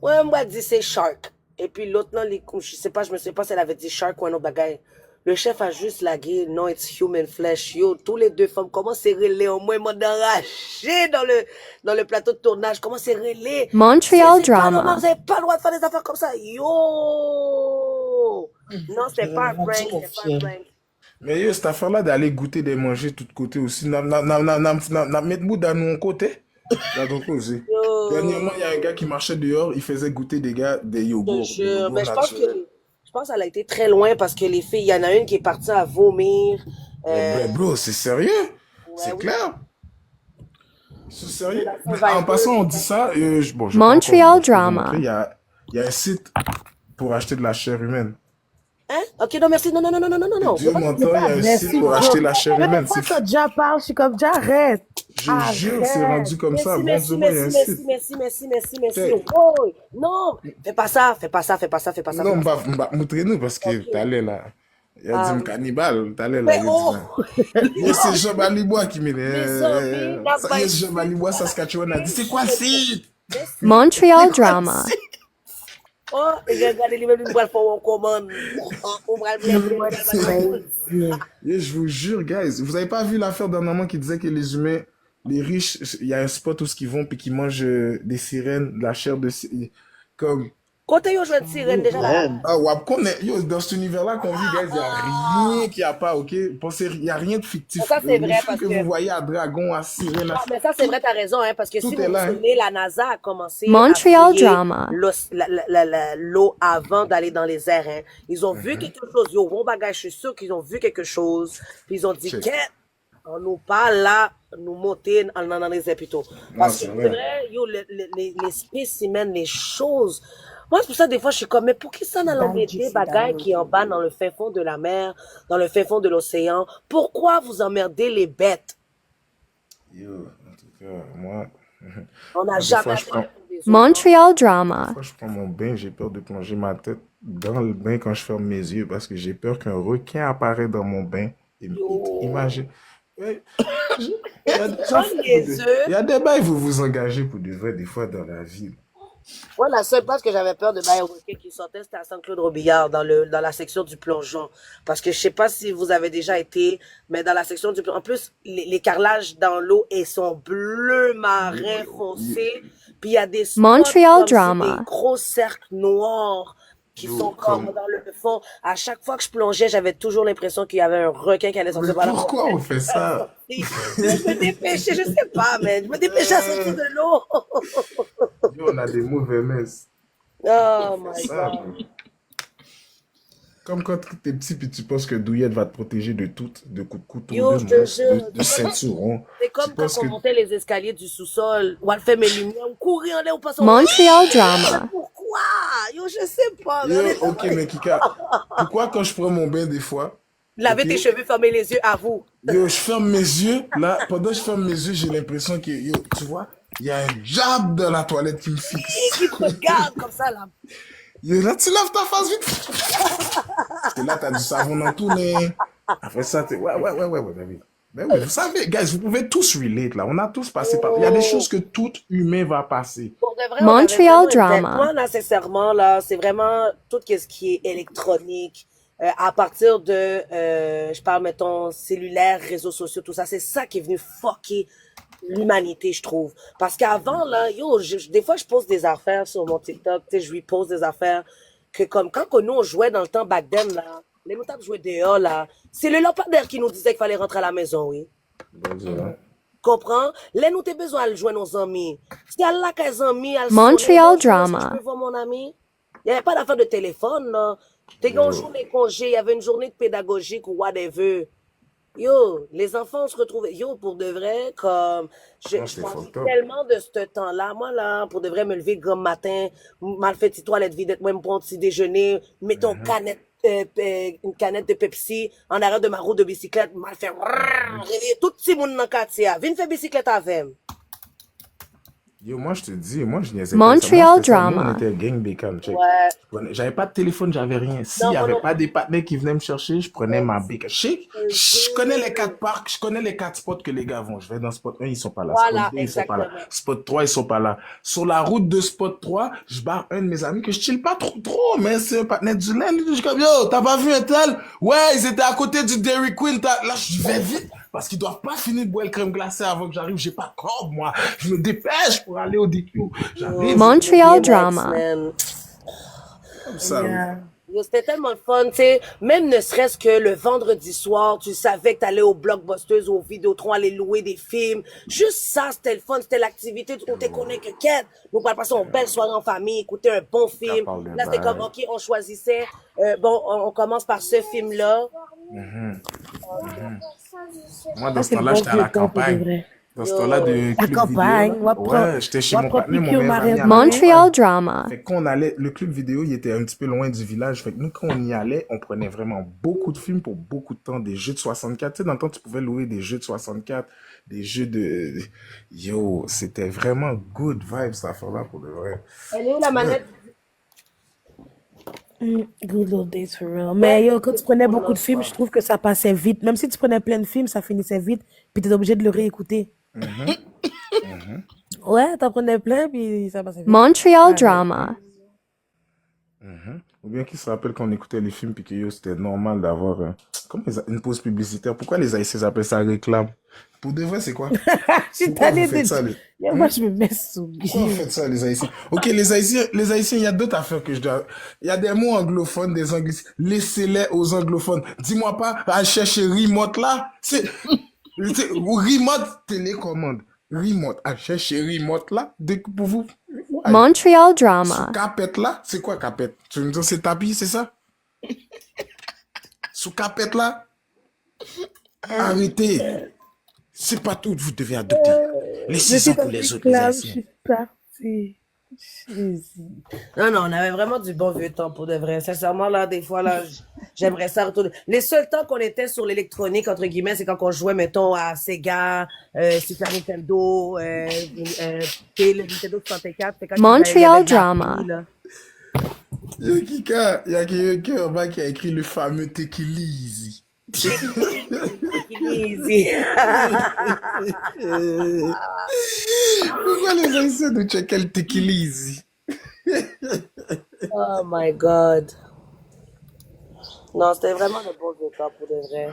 Ouais, moi, dit c'est shark. Et puis l'autre, non, je me sais pas si elle avait dit shark ou un autre bagage. Le chef a juste lagué, non, it's human flesh. Yo, tous les deux femmes, comment c'est relais? Au moins, moi, d'enrager dans le plateau de tournage. Comment c'est relais? Montreal C'est pas normal, drama. vous n'avez pas le droit de faire des affaires comme ça. Yo! Non, c'était pas un prank, c'était pas un prank. Mais yo, cette affaire-là d'aller goûter des manger de tous côtés aussi, mettre dans nos côté. Dans ton côté. Yo! Dernièrement, il y a un gars qui marchait dehors, il faisait goûter des gars des Je te yogourts. jure. Mais je pense qu'elle a été très loin parce que les filles, il y en a une qui est partie à vomir. Mais bro, c'est sérieux? C'est oui. clair? C'est sérieux? La Mais Survivor, en passant, on dit ça, bon, je vais pas Montreal encore vous drama. montrer, il y a un site pour acheter de la chair humaine. Hein? Ok, non, merci. Non. Dieu m'entend, il y a un Merci, site pour acheter la chair Mais humaine. des fois, quand déjà parle, je suis comme, déjà arrête. Je jure, c'est rendu comme ça. Bon Merci, Dieu, il y a un site. merci. Hey. Oh, non, fais pas ça. Non, montrez-nous parce que t'allais là. Il a dit cannibale, t'allais là. Mais oh! Mais c'est Jean Balibois qui Mais m'est. Ça y est, Jean Balibois, Saskatchewan a dit c'est quoi le site? Montreal drama. Oh, j'ai regardé les mêmes, ils vont faire en commande. On va Et je vous jure, guys, vous avez pas vu l'affaire d'un maman qui disait que les humains, les riches, il y a un spot où ils vont puis qui mangent des sirènes, de la chair de sirène. Comme. Côté, yo, je vais être sirène déjà là. Ah, ouais, yo, dans cet univers-là qu'on vit, guys, il n'y a rien qui a pas, ok? Pensez, il n'y a rien de fictif. Ça, c'est Les vrai, films parce que que- vous voyez à dragon, à sirène, à... Ah, mais ça, c'est vrai, t'as raison, hein, parce que Tout si vous est vous là, hein. souvenez, la NASA a commencé Montreal à fouiller drama. l'eau avant d'aller dans les airs, hein. Ils ont vu quelque chose, yo, bon bagage, je suis sûr qu'ils ont vu quelque chose, puis ils ont dit, Check. qu'est, on nous parle là, nous monter dans les airs plutôt. Parce que c'est c'est vrai. vrai, yo, les spécimens, les choses. Moi, c'est pour ça, des fois, je suis comme, mais pour qui ça n'allons mettre des bagailles qui est en bas dans le fin fond de la mer, dans le fin fond de l'océan? Pourquoi vous emmerdez les bêtes? Yo, en tout cas, moi, On n'a des jamais fois, je prends- fait des autres. Montreal drama. Quand je prends mon bain, j'ai peur de plonger ma tête dans le bain quand je ferme mes yeux parce que j'ai peur qu'un requin apparaisse dans mon bain. Et imagine. Ouais, il y a des gens- il y a des bails, vous vous engagez pour de vrai, des fois, dans la vie. Moi, la seule place que j'avais peur de Bayern qui sortait, c'était à Saint-Claude-Robillard, dans la section du plongeon. Parce que je sais pas si vous avez déjà été, mais dans la section du plongeon, en plus, les carrelages dans l'eau, ils sont bleu marin foncé. Puis il y a des spots Montreal comme drama. des gros cercles noirs qui sont comme dans le fond. À chaque fois que je plongeais, j'avais toujours l'impression qu'il y avait un requin qui allait Mais sortir par là. pourquoi on fait ça? Je me dépêchais, je sais pas, mais je me dépêchais à sortir de l'eau. Yo, on a des mauvais messes. Oh my Ça, God. bro. Comme quand t'es petit puis tu penses que Douillette va te protéger de tout, de coups de couteau, Yo, de je te monstres, jure. de ceinturon. C'est comme Tu quand penses on que- montait les escaliers du sous-sol, ou elle fait mes lumières, on courait en l'air, on passait en Montreal drama. Pourquoi? Yo, je sais pas. Yo, mais ok, mais Kika, pourquoi quand je prends mon bain des fois, Lavez ok. tes cheveux, fermez les yeux, à vous. yo, je ferme mes yeux, là, pendant que je ferme mes yeux, j'ai l'impression que, yo, tu vois, il y a un jab dans la toilette qui me Et fixe. qui te regarde comme ça, là. Yo, là, tu laves ta face vite. Parce que là, t'as du savon dans tout nez. Après ça, t'es, ouais, David. Ben oui, vous savez, guys, vous pouvez tous relate, là. On a tous passé par, il y a des choses que tout humain va passer. Pour de vrai, on Montreal avait vraiment une drama. tête. Moi, nécessairement, là, c'est vraiment tout ce qui est électronique, à partir de, je parle, mettons, cellulaire, réseaux sociaux, tout ça, c'est ça qui est venu fucker l'humanité, je trouve. Parce qu'avant, là, yo, des fois, je pose des affaires sur mon TikTok, tu sais, je lui pose des affaires que comme quand nous, on jouait dans le temps back then, là, les moutables jouaient dehors, là, c'est le lampadaire qui nous disait qu'il fallait rentrer à la maison, oui. Bon Dieu, hein. Comprends? Là, nous t'es besoin de jouer nos amis. Si elle là qu'elles amis, elle Montreal sonne, bonjour, est-ce que drama. je peux voir mon ami? Il n'y avait pas d'affaire de téléphone, là. T'es qu'un jour de congé, il y avait une journée de pédagogique ou whatever. Yo, les enfants se retrouvent. Yo, pour de vrai, comme. Je Non, c'était m'ennuie fucked up. tellement de ce temps-là. Moi, là, pour de vrai, me lever grand matin, mal fait petite toilette vide, moi, me prendre petit déjeuner, mettons une canette de Pepsi en arrière de ma roue de bicyclette, mal fait. Réveiller tout petit monde dans le quartier. Viens faire bicyclette avec. Yo, moi, je te dis, moi, je niaisais pas ça. Moi, Montreal c'était ça. Nous, on drama. était gang bacon, check. Ouais. J'avais pas de téléphone, j'avais rien. S'il Non, y moi avait non pas des partenaires qui venaient me chercher, je prenais ma bacon. Je connais les 4 parcs, je connais les 4 spots que les gars vont. Je vais dans spot 1, ils sont pas là. Voilà, Spot 2, ils sont pas là. exactement. Spot 3, ils sont pas là. Sur la route de spot 3, je barre un de mes amis que je chill pas trop, mais c'est un partenaire du lait. Je suis comme, yo, t'as pas vu un tel? Ouais, ils étaient à côté du Dairy Queen. Là, je vais vite. Parce qu'ils doivent pas finir de boire le crème glacée avant que j'arrive. J'ai pas de corde, moi. Je me dépêche pour aller au DQ. J'arrive. Montreal DMX, drama. man. Comme ça. Yeah. Yo, c'était tellement le fun, tu sais. Même ne serait-ce que le vendredi soir, tu savais que t'allais au Blockbusters ou au Vidéotron aller louer des films. Juste ça, c'était le fun. C'était l'activité où t'es connu que quête. Donc, on va passer une belle soirée en famille, écouter un bon film. parle de Là, c'était comme, vibe. OK, on choisissait. Bon, on commence par ce film-là. Moi, dans Ça, ce c'est le temps-là, bon j'étais à vieux la temps pour de campagne. vrai. Dans ce temps-là de La club vidéo, campagne, là. on va prendre, Ouais, j'étais chez on va mon prendre partenaire, mon piquer au meilleur ami à la Montreal campagne. drama. Fait que quand on allait, le club vidéo, il était un petit peu loin du village. Fait que nous, quand on y allait, on prenait vraiment beaucoup de films pour beaucoup de temps, des jeux de 64. Tu sais, dans le temps, tu pouvais louer des jeux de 64, des jeux de... Yo, c'était vraiment good vibe, cette affaire-là, pour de vrai. Elle est où la manette? Good old days for real. Mais yo, quand tu prenais beaucoup de films, je trouve que ça passait vite. Même si tu prenais plein de films, ça finissait vite. Puis t'es obligé de le réécouter. Ouais, t'en prenais plein, puis ça passait vite. Montreal Ouais. drama. Ou bien qui se rappelle quand on écoutait les films, puis que yo, c'était normal d'avoir une pause publicitaire. Pourquoi les Haïtiens appellent ça réclame? Pour de vrai, c'est quoi? Je suis Pourquoi vous tannée faites de ça, dire. Yo, moi, je me mets sous. Pourquoi vous faites ça, les Haïtiens? Ok, les Haïtiens, il y a d'autres affaires que je dois... Il y a des mots anglophones, des anglicismes. Laissez-les aux anglophones. Dis-moi pas, à chercher remote là. Remote télécommande. Remote, à chercher remote là. Pour vous. Ouais. Montreal Sous drama. capette là, c'est quoi capette? Tu veux me dire c'est tapis, c'est ça? Sous capette là? Arrêtez. C'est pas tout, vous devez adopter. Laissez ça pour les autres, les Je Haïtiens. suis partie. Jésus. Non, non, on avait vraiment du bon vieux temps pour de vrai. Sincèrement, là, des fois, là, j'aimerais ça retourner. Les seuls temps qu'on était sur l'électronique, entre guillemets, c'est quand on jouait, mettons, à Sega, Super Nintendo, le Nintendo 64. C'est quand il y Montreal avait de la drama. pluie, là. Il y a quelqu'un en bas qui a écrit le fameux Tequilizi. Easy. Pourquoi les Haïtiens nous checker le Tequilizi? Oh my God. Non, c'était vraiment le bon vieux temps pour de vrai.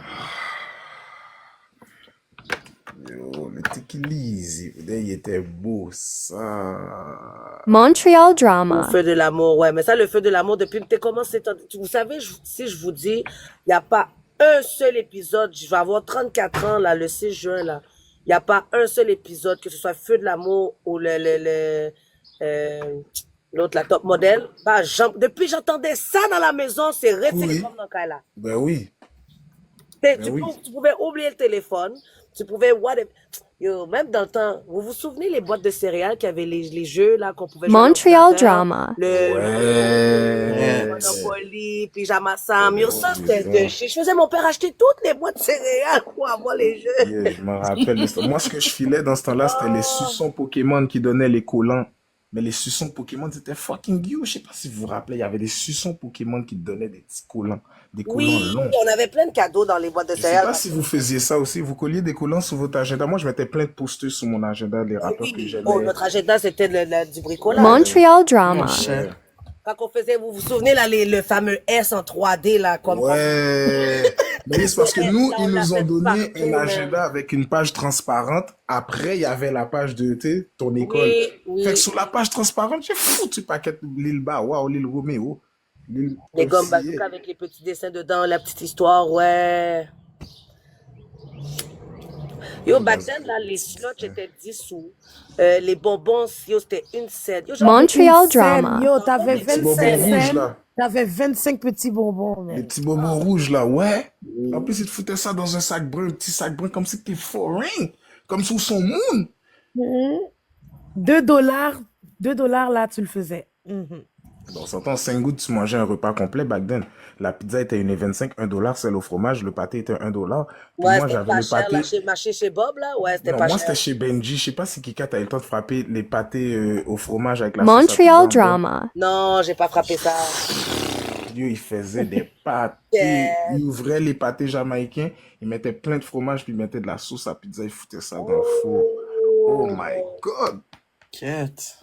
Yo, le Tequilizi, il était beau, ça. Montreal Le drama. feu de l'amour, ouais. Mais ça, le feu de l'amour, depuis que t'es commencé, vous savez, si je vous dis, il n'y a pas un seul épisode, je vais avoir 34 ans, là, le 6 juin, là. Il n'y a pas un seul épisode, que ce soit Feu de l'amour ou l'autre, la top modèle. Bah, depuis j'entendais ça dans la maison, c'est retiré Oui. comme dans le cas là. Ben oui. Tu, oui. tu pouvais oublier le téléphone, tu pouvais, yo, même dans le temps, vous vous souvenez les boîtes de céréales qui avaient les jeux, là, qu'on pouvait jouer à Montreal l'ordinateur? drama. Ouais. Monopoly, Pyjama Sam, yo, ça c'était de chez. Je faisais mon père acheter toutes les boîtes de céréales pour avoir les jeux. Yeah, je me rappelle de ça. Moi, ce que je filais dans ce temps-là, c'était les suçons Pokémon qui donnaient les collants. Mais les suçons Pokémon, c'était fucking you. Je sais pas si vous vous rappelez, il y avait des suçons Pokémon qui donnaient des petits collants. Des collants Oui, longs. on avait plein de cadeaux dans les boîtes de Je sais céréales. pas si vous faisiez ça aussi. Vous colliez des collants sur votre agenda. Moi, je mettais plein de posters sur mon agenda, les rappeurs que Oui, j'aimais. oh, notre agenda, c'était du bricolage. Montreal drama. Ouais. Quand on faisait, vous vous souvenez, là, le fameux S en 3D, là, comme Ouais. Mais c'est parce que nous, Là, ils on nous l'avait ont donné partout, un man. agenda avec une page transparente. Après, il y avait la page de ton école. Oui, oui. Fait que sur la page transparente, j'ai foutu paquet l'île Bawa, l'île Roméo, l'île Les gommes Ossie. bazooka avec les petits dessins dedans, la petite histoire, ouais. Yo, back then, là, les slots étaient 10 sous. Les bonbons, yo, c'était 1 cent. Yo, j'en Montreal Une scène, drama. yo, t'avais Les petits Bonbons 25 rouges, cents. là. T'avais 25 petits bonbons, Les man. petits bonbons rouges, là, ouais. En plus, ils te foutaient ça dans un sac brun, un petit sac brun, comme si t'étais foreign. Comme sous son moon. Mhm. 2 $, 2 $ là, tu le faisais. Mhm. Bon, on s'entend, 5 gouttes, tu mangeais un repas complet back then. La pizza était 1,25 $, 1 celle au fromage, le pâté était 1 $. Puis Ouais, moi, c'était j'avais pas le cher, là, pâté. marché chez Bob, là. Ouais, c'était Non, pas moi, cher. c'était chez Benji. Je sais pas si Kika, t'as eu le temps de frapper les pâtés au fromage avec la sauce à pizza Montreal en bas. drama. Non, j'ai pas frappé ça. Yo, il faisait des pâtés. Yeah. Il ouvrait les pâtés jamaïcains, il mettait plein de fromage, puis il mettait de la sauce à pizza, il foutait ça dans le four. Oh my God! Quête.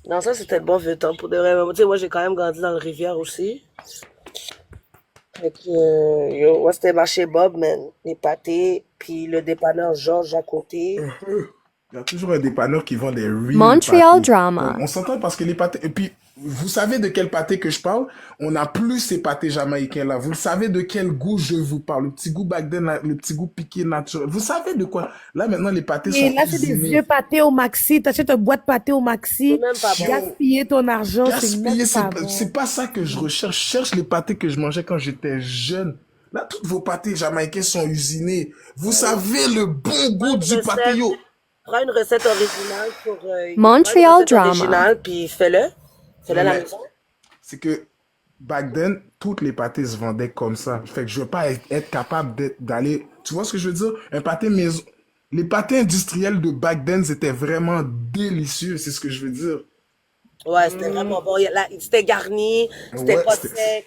Non, ça, c'était le bon vieux temps. Pour de vrai. Tu sais, moi, j'ai quand même grandi dans le Rivière aussi. Fait que, yo, ouais, c'était marché Bob, man. Les pâtés, puis le dépanneur Georges à côté. Il y a toujours un dépanneur qui vend des real Montreal pâtés. drama. On s'entend parce que les pâtés... Et puis, vous savez de quel pâté que je parle? On n'a plus ces pâtés jamaïcains là. Vous le savez de quel goût je vous parle? Le petit goût back then, là, le petit goût piqué naturel. Vous savez de quoi? Là, maintenant, les pâtés Et sont là, c'est des usinés. vieux pâtés au maxi. T'achètes une boîte pâté au C'est maxi. même pas bon. Gaspiller ton argent, c'est Gaspiller, même c'est pas pas, bon. c'est pas ça que je recherche. Je cherche les pâtés que je mangeais quand j'étais jeune. Là, tous vos pâtés jamaïcains sont usinés. Vous savez le bon goût du pâté, yo. Prends une recette originale pour... Montreal drama. originale, puis fais-le. Fais-le à la Mais maison. c'est que back then, toutes les pâtés se vendaient comme ça. Fait que je veux pas être capable d'aller... Tu vois ce que je veux dire? Un pâté maison... Les pâtés industriels de back then, c'était vraiment délicieux, c'est ce que je veux dire. Ouais, c'était vraiment bon. C'était garni, c'était Ouais, pas c'était... sec.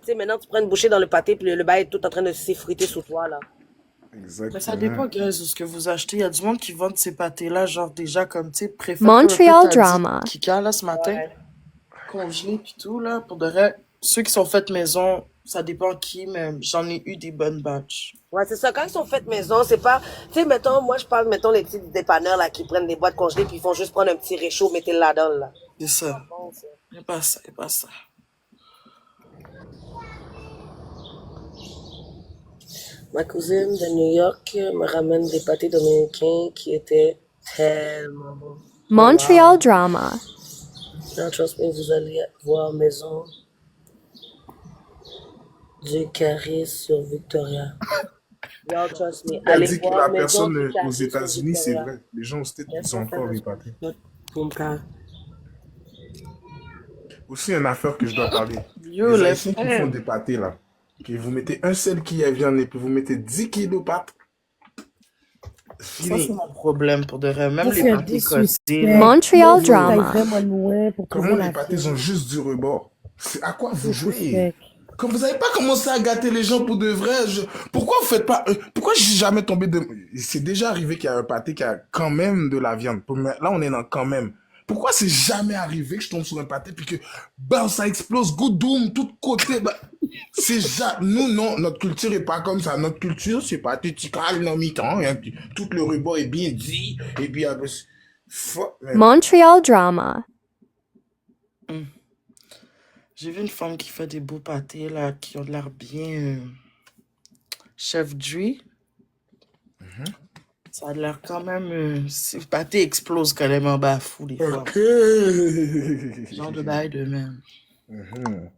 Tu sais, maintenant, tu prends une bouchée dans le pâté, puis le bail est tout en train de s'effriter sous toi, là. Mais ça Exactement. dépend, guys, de ce que vous achetez. Il y a du monde qui vend ces pâtés-là, genre déjà comme, tu sais, préfet Montreal drama. Kika, là, ce matin, Ouais. congelé puis tout, là, pour de vrai. Ceux qui sont faits maison, ça dépend qui, mais j'en ai eu des bonnes batches. Ouais, c'est ça. Quand ils sont faits maison, c'est pas... Tu sais, mettons, moi, je parle, mettons, les petits dépanneurs, là, qui prennent des boîtes congelées, puis ils font juste prendre un petit réchaud, mettez-le là-dedans, là. C'est ça. Bon, ça. Il pas ça, il pas ça. Ma cousine de New York me ramène des pâtés dominicains qui étaient tellement bons. Montreal drama. Non, trust me, vous allez voir maison du Carré sur Victoria. Y'all trust me. Elle Allez dit que voir la maison personne du Carré aux sur États-Unis, c'est Victoria. vrai. Les gens aux States, Yes, ils ont yes, encore yes. les pâtés. Boom, car. Aussi, une affaire que je dois parler. Yo, Les les Haïtiens qui font frères. des pâtés, là. Puis vous mettez un seul qui est viande et puis vous mettez 10 kilos de pâtes. Ça, c'est Fini. mon problème, pour de vrai. Même Ça, les c'est un pâtés disrespect. codés, là. Montreal Faut que t'ailles drama. vraiment loin pour Comment trouver les la pâtés fille. ont juste du rebord? C'est à quoi vous jouez? Disrespect. Comme vous n'avez pas commencé à gâter les gens pour de vrai, pourquoi vous faites pas... pourquoi je suis jamais tombé de... C'est déjà arrivé qu'il y a un pâté qui a quand même de la viande. Là, on est dans quand même. Pourquoi c'est jamais arrivé que je tombe sur un pâté puis que bam, ça explose, goudoum, tout côté. Bah, c'est nous, non, notre culture est pas comme ça. Notre culture, c'est pathétical, non, mi-temps. Tout le rebord est bien dit. Et puis, après, Montreal drama. J'ai vu une femme qui fait des beaux pâtés, là, qui ont de l'air bien chef Dri. Ça a l'air quand même... ces pâtés explosent quand même en bas fou, des fois. ok. Genre de bail de même. Mhm.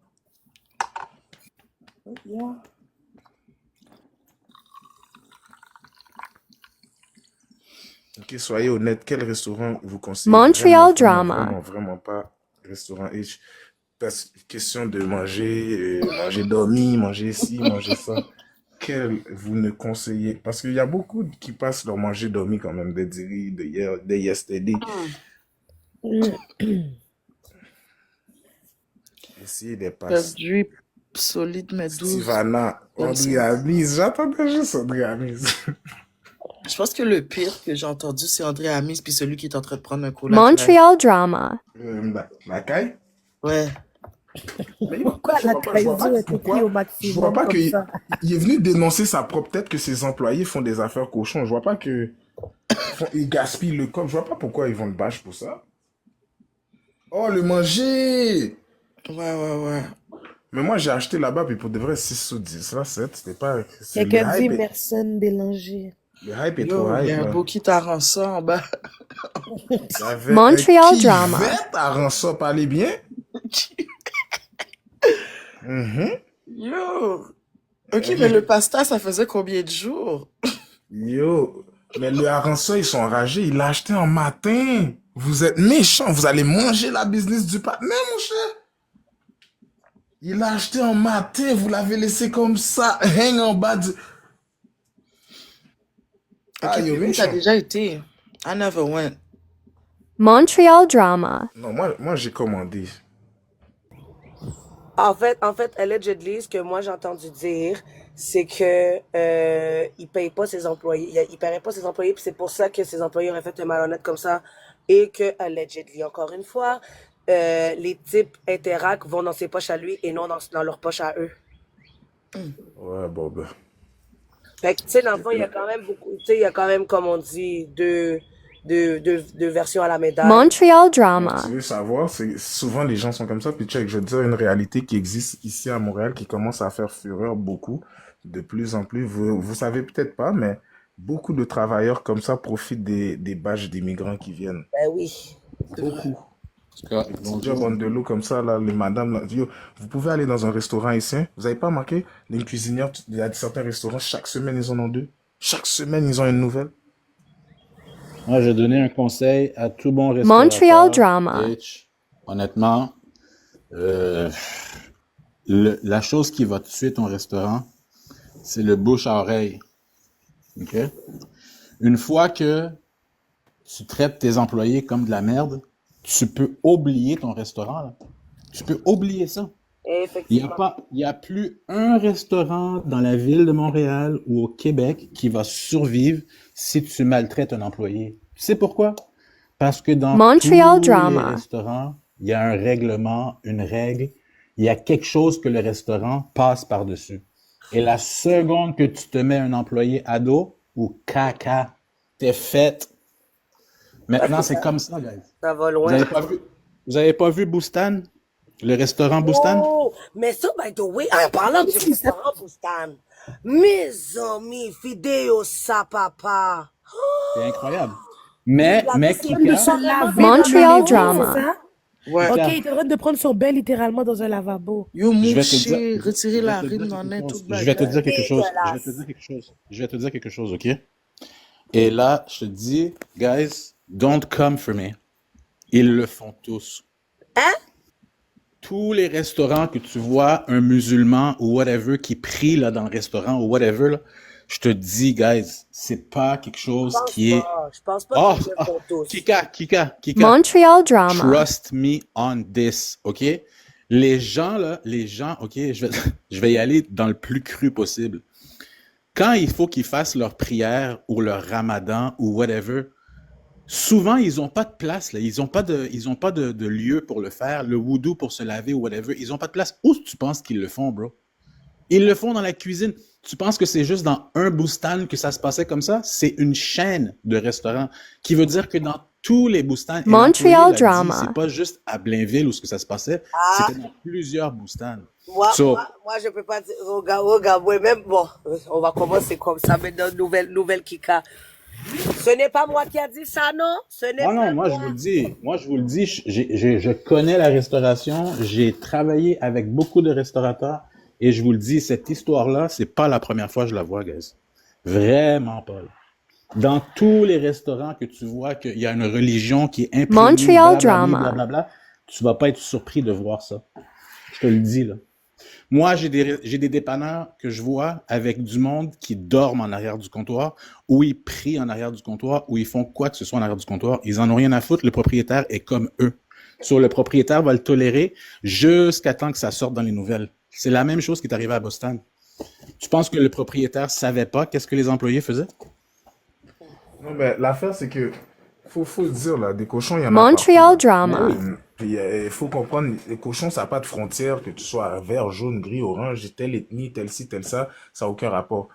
Ok, soyez honnête, quel restaurant vous conseillez? Montreal Vraiment, drama. vraiment pas restaurant H. Parce question de manger, manger dormi, manger ci, manger ça. Quel vous ne conseillez? Parce qu'il y a beaucoup qui passent leur manger dormi quand même, des diri, de hier, de yesterday. Essayez des Chef passes. Dri solide, mais 12. Stivana, Comme André ça. Amise, j'attendais juste André Amise. Je pense que le pire que j'ai entendu, c'est André Amis, puis celui qui est en train de prendre un cola. Montreal drama. La caille? Ouais. Mais Pourquoi je la vois pas- je vois pas trahison est pourquoi- écrite au Je vois maximum pas comme qu'il ça? il est venu dénoncer sa propre tête que ses employés font des affaires cochons. Je vois pas que ils gaspillent le corps. Je vois pas pourquoi ils vont le bâche pour ça. Oh, le manger! Ouais. Mais moi, j'ai acheté là-bas, puis pour de vrai, 6 sous 10. Là, 7, c'était pas... Le Quelqu'un dit hype, Merson Bélanger. le hype est Yo, trop il y hype, a un là. beau qui t'arrange ça en bas. Il y avait Montreal un drama. Kivette à Rançon, parlez bien. Mhm. Yo. Ok, mais le pasta, ça faisait combien de jours? Yo, mais le harenseur, ils sont enragés. Il l'a acheté en matin. Vous êtes méchants. Vous allez manger la business du partenaire, mon cher. Il l'a acheté en matin. Vous l'avez laissé comme ça, hang en bas du... Ok, Ah, yo, puis où t'as méchant. déjà été? I never went. Montreal drama. Non, moi j'ai commandé. En fait, allegedly, ce que moi j'ai entendu dire, c'est que il paye pas ses employés. Il paierait pas ses employés, puis c'est pour ça que ses employés auraient fait un malhonnête comme ça. Et que, allegedly, encore une fois, les types Interac vont dans ses poches à lui et non dans leurs poches à eux. Ouais, bon, ben. Fait que, tu sais, dans le fond, il y a quand même beaucoup, tu sais, il y a quand même, comme on dit, deux versions à la médaille. Montreal Donc, drama. tu veux savoir, c'est souvent les gens sont comme ça. Puis check, je veux te dire une réalité qui existe ici à Montréal qui commence à faire fureur beaucoup, de plus en plus. Vous savez peut-être pas, mais beaucoup de travailleurs comme ça profitent des badges d'immigrants qui viennent. Ben oui. Beaucoup. Scott, Les petits bonjour. jobs on the low comme ça, là, les madames, là, yo, vous pouvez aller dans un restaurant ici. Vous avez pas remarqué, les cuisinières, il y a certains restaurants, chaque semaine, ils en ont deux. Chaque semaine, ils ont une nouvelle. Moi, je vais donner un conseil à tout bon Montreal restaurateur. drama. Bitch, honnêtement, euh, la chose qui va tuer ton restaurant, c'est le bouche à oreille. OK? Une fois que tu traites tes employés comme de la merde, tu peux oublier ton restaurant, là. Tu peux oublier ça. Effectivement. Il y a plus un restaurant dans la ville de Montréal ou au Québec qui va survivre si tu maltraites un employé. Tu sais pourquoi? Parce que dans Montreal tous les drama. restaurants, il y a un règlement, une règle, il y a quelque chose que le restaurant passe par-dessus. Et la seconde que tu te mets un employé à dos ou caca, t'es faite. Maintenant, c'est comme ça, guys. Ça va Vous loin. vous avez pas vu Boustan? Le restaurant Boustan? Oh, mais ça, by the way, en parlant du restaurant Boustan, mes amis, vidéo ça, papa. C'est incroyable. Mais De Kika, se laver Montreal dans le lavabo, drama. c'est ça? Ouais. Ok, Kika, il te demande de prendre son bain littéralement dans un lavabo. Yo, je vais te dire, moucher, retirer je vais la te rime dire dans quelque un chose. tout Je vais te dire quelque chose. Je vais te Dégueulasse. dire quelque chose. Je vais te dire quelque chose, ok? Et là, je te dis, guys, don't come for me. Ils le font tous. Hein? Tous les restaurants que tu vois un musulman ou whatever qui prie là dans le restaurant ou whatever, là, je te dis, guys, c'est pas quelque chose qui est... Je pense pas Oh, qu'ils le font tous. Kika. Montreal drama. Trust me on this, ok? Les gens, ok, je vais y aller dans le plus cru possible. Quand il faut qu'ils fassent leur prière ou leur ramadan ou whatever, souvent, ils n'ont pas de place, là. Ils n'ont pas de lieu pour le faire, le wudu pour se laver ou whatever. Ils n'ont pas de place. Où tu penses qu'ils le font, bro? Ils le font dans la cuisine. Tu penses que c'est juste dans un Boustan que ça se passait comme ça? C'est une chaîne de restaurants qui veut dire que dans tous les Boustans, et Montreal l'employé l'a dit, drama. c'est pas juste à Blainville où ce que ça se passait, Ah, c'était dans plusieurs Boustans. moi, So, moi, je peux pas dire, regarde, moi-même, bon, on va commencer comme ça, maintenant, nouvelle Kika. Ce n'est pas moi qui a dit ça, non? Ce n'est non, pas moi je moi. vous le dis, je connais la restauration, j'ai travaillé avec beaucoup de restaurateurs et je vous le dis, cette histoire-là, c'est pas la première fois que je la vois, guys. Vraiment pas. Là. Dans tous les restaurants que tu vois qu'il y a une religion qui est imprégnée, Montreal blablabla, drama. blablabla, tu vas pas être surpris de voir ça. Je te le dis, là. Moi, j'ai des dépanneurs que je vois avec du monde qui dorment en arrière du comptoir, ou ils prient en arrière du comptoir, ou ils font quoi que ce soit en arrière du comptoir. Ils en ont rien à foutre. Le propriétaire est comme eux. Le propriétaire va le tolérer jusqu'à temps que ça sorte dans les nouvelles. C'est la même chose qui est arrivée à Boston. Tu penses que le propriétaire savait pas qu'est-ce que les employés faisaient? Non, mais l'affaire, c'est que, faut le dire, là, des cochons, il y en a Montreal partout, là. drama. Puis, il faut comprendre, les cochons, ça n'a pas de frontières, que tu sois vert, jaune, gris, orange, telle ethnie, tel ci, tel ça n'a aucun rapport.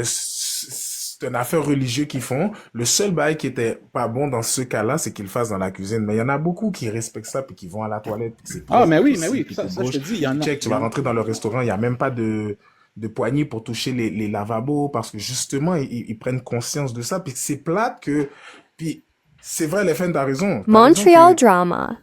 C'est une affaire religieuse qu'ils font. Le seul bail qui était pas bon dans ce cas-là, c'est qu'ils le fassent dans la cuisine. Mais il y en a beaucoup qui respectent ça, puis qui vont à la toilette, puis c'est Ah, mais oui, possible, puis ça, qui ça, je te bougent. dis, il y en a. Check, tu vas rentrer dans le restaurant, il n'y a même pas de poignée pour toucher les lavabos, parce que justement, ils prennent conscience de ça, puis c'est plate que... Puis, c'est vrai, les fins, t'as raison Montreal que drama.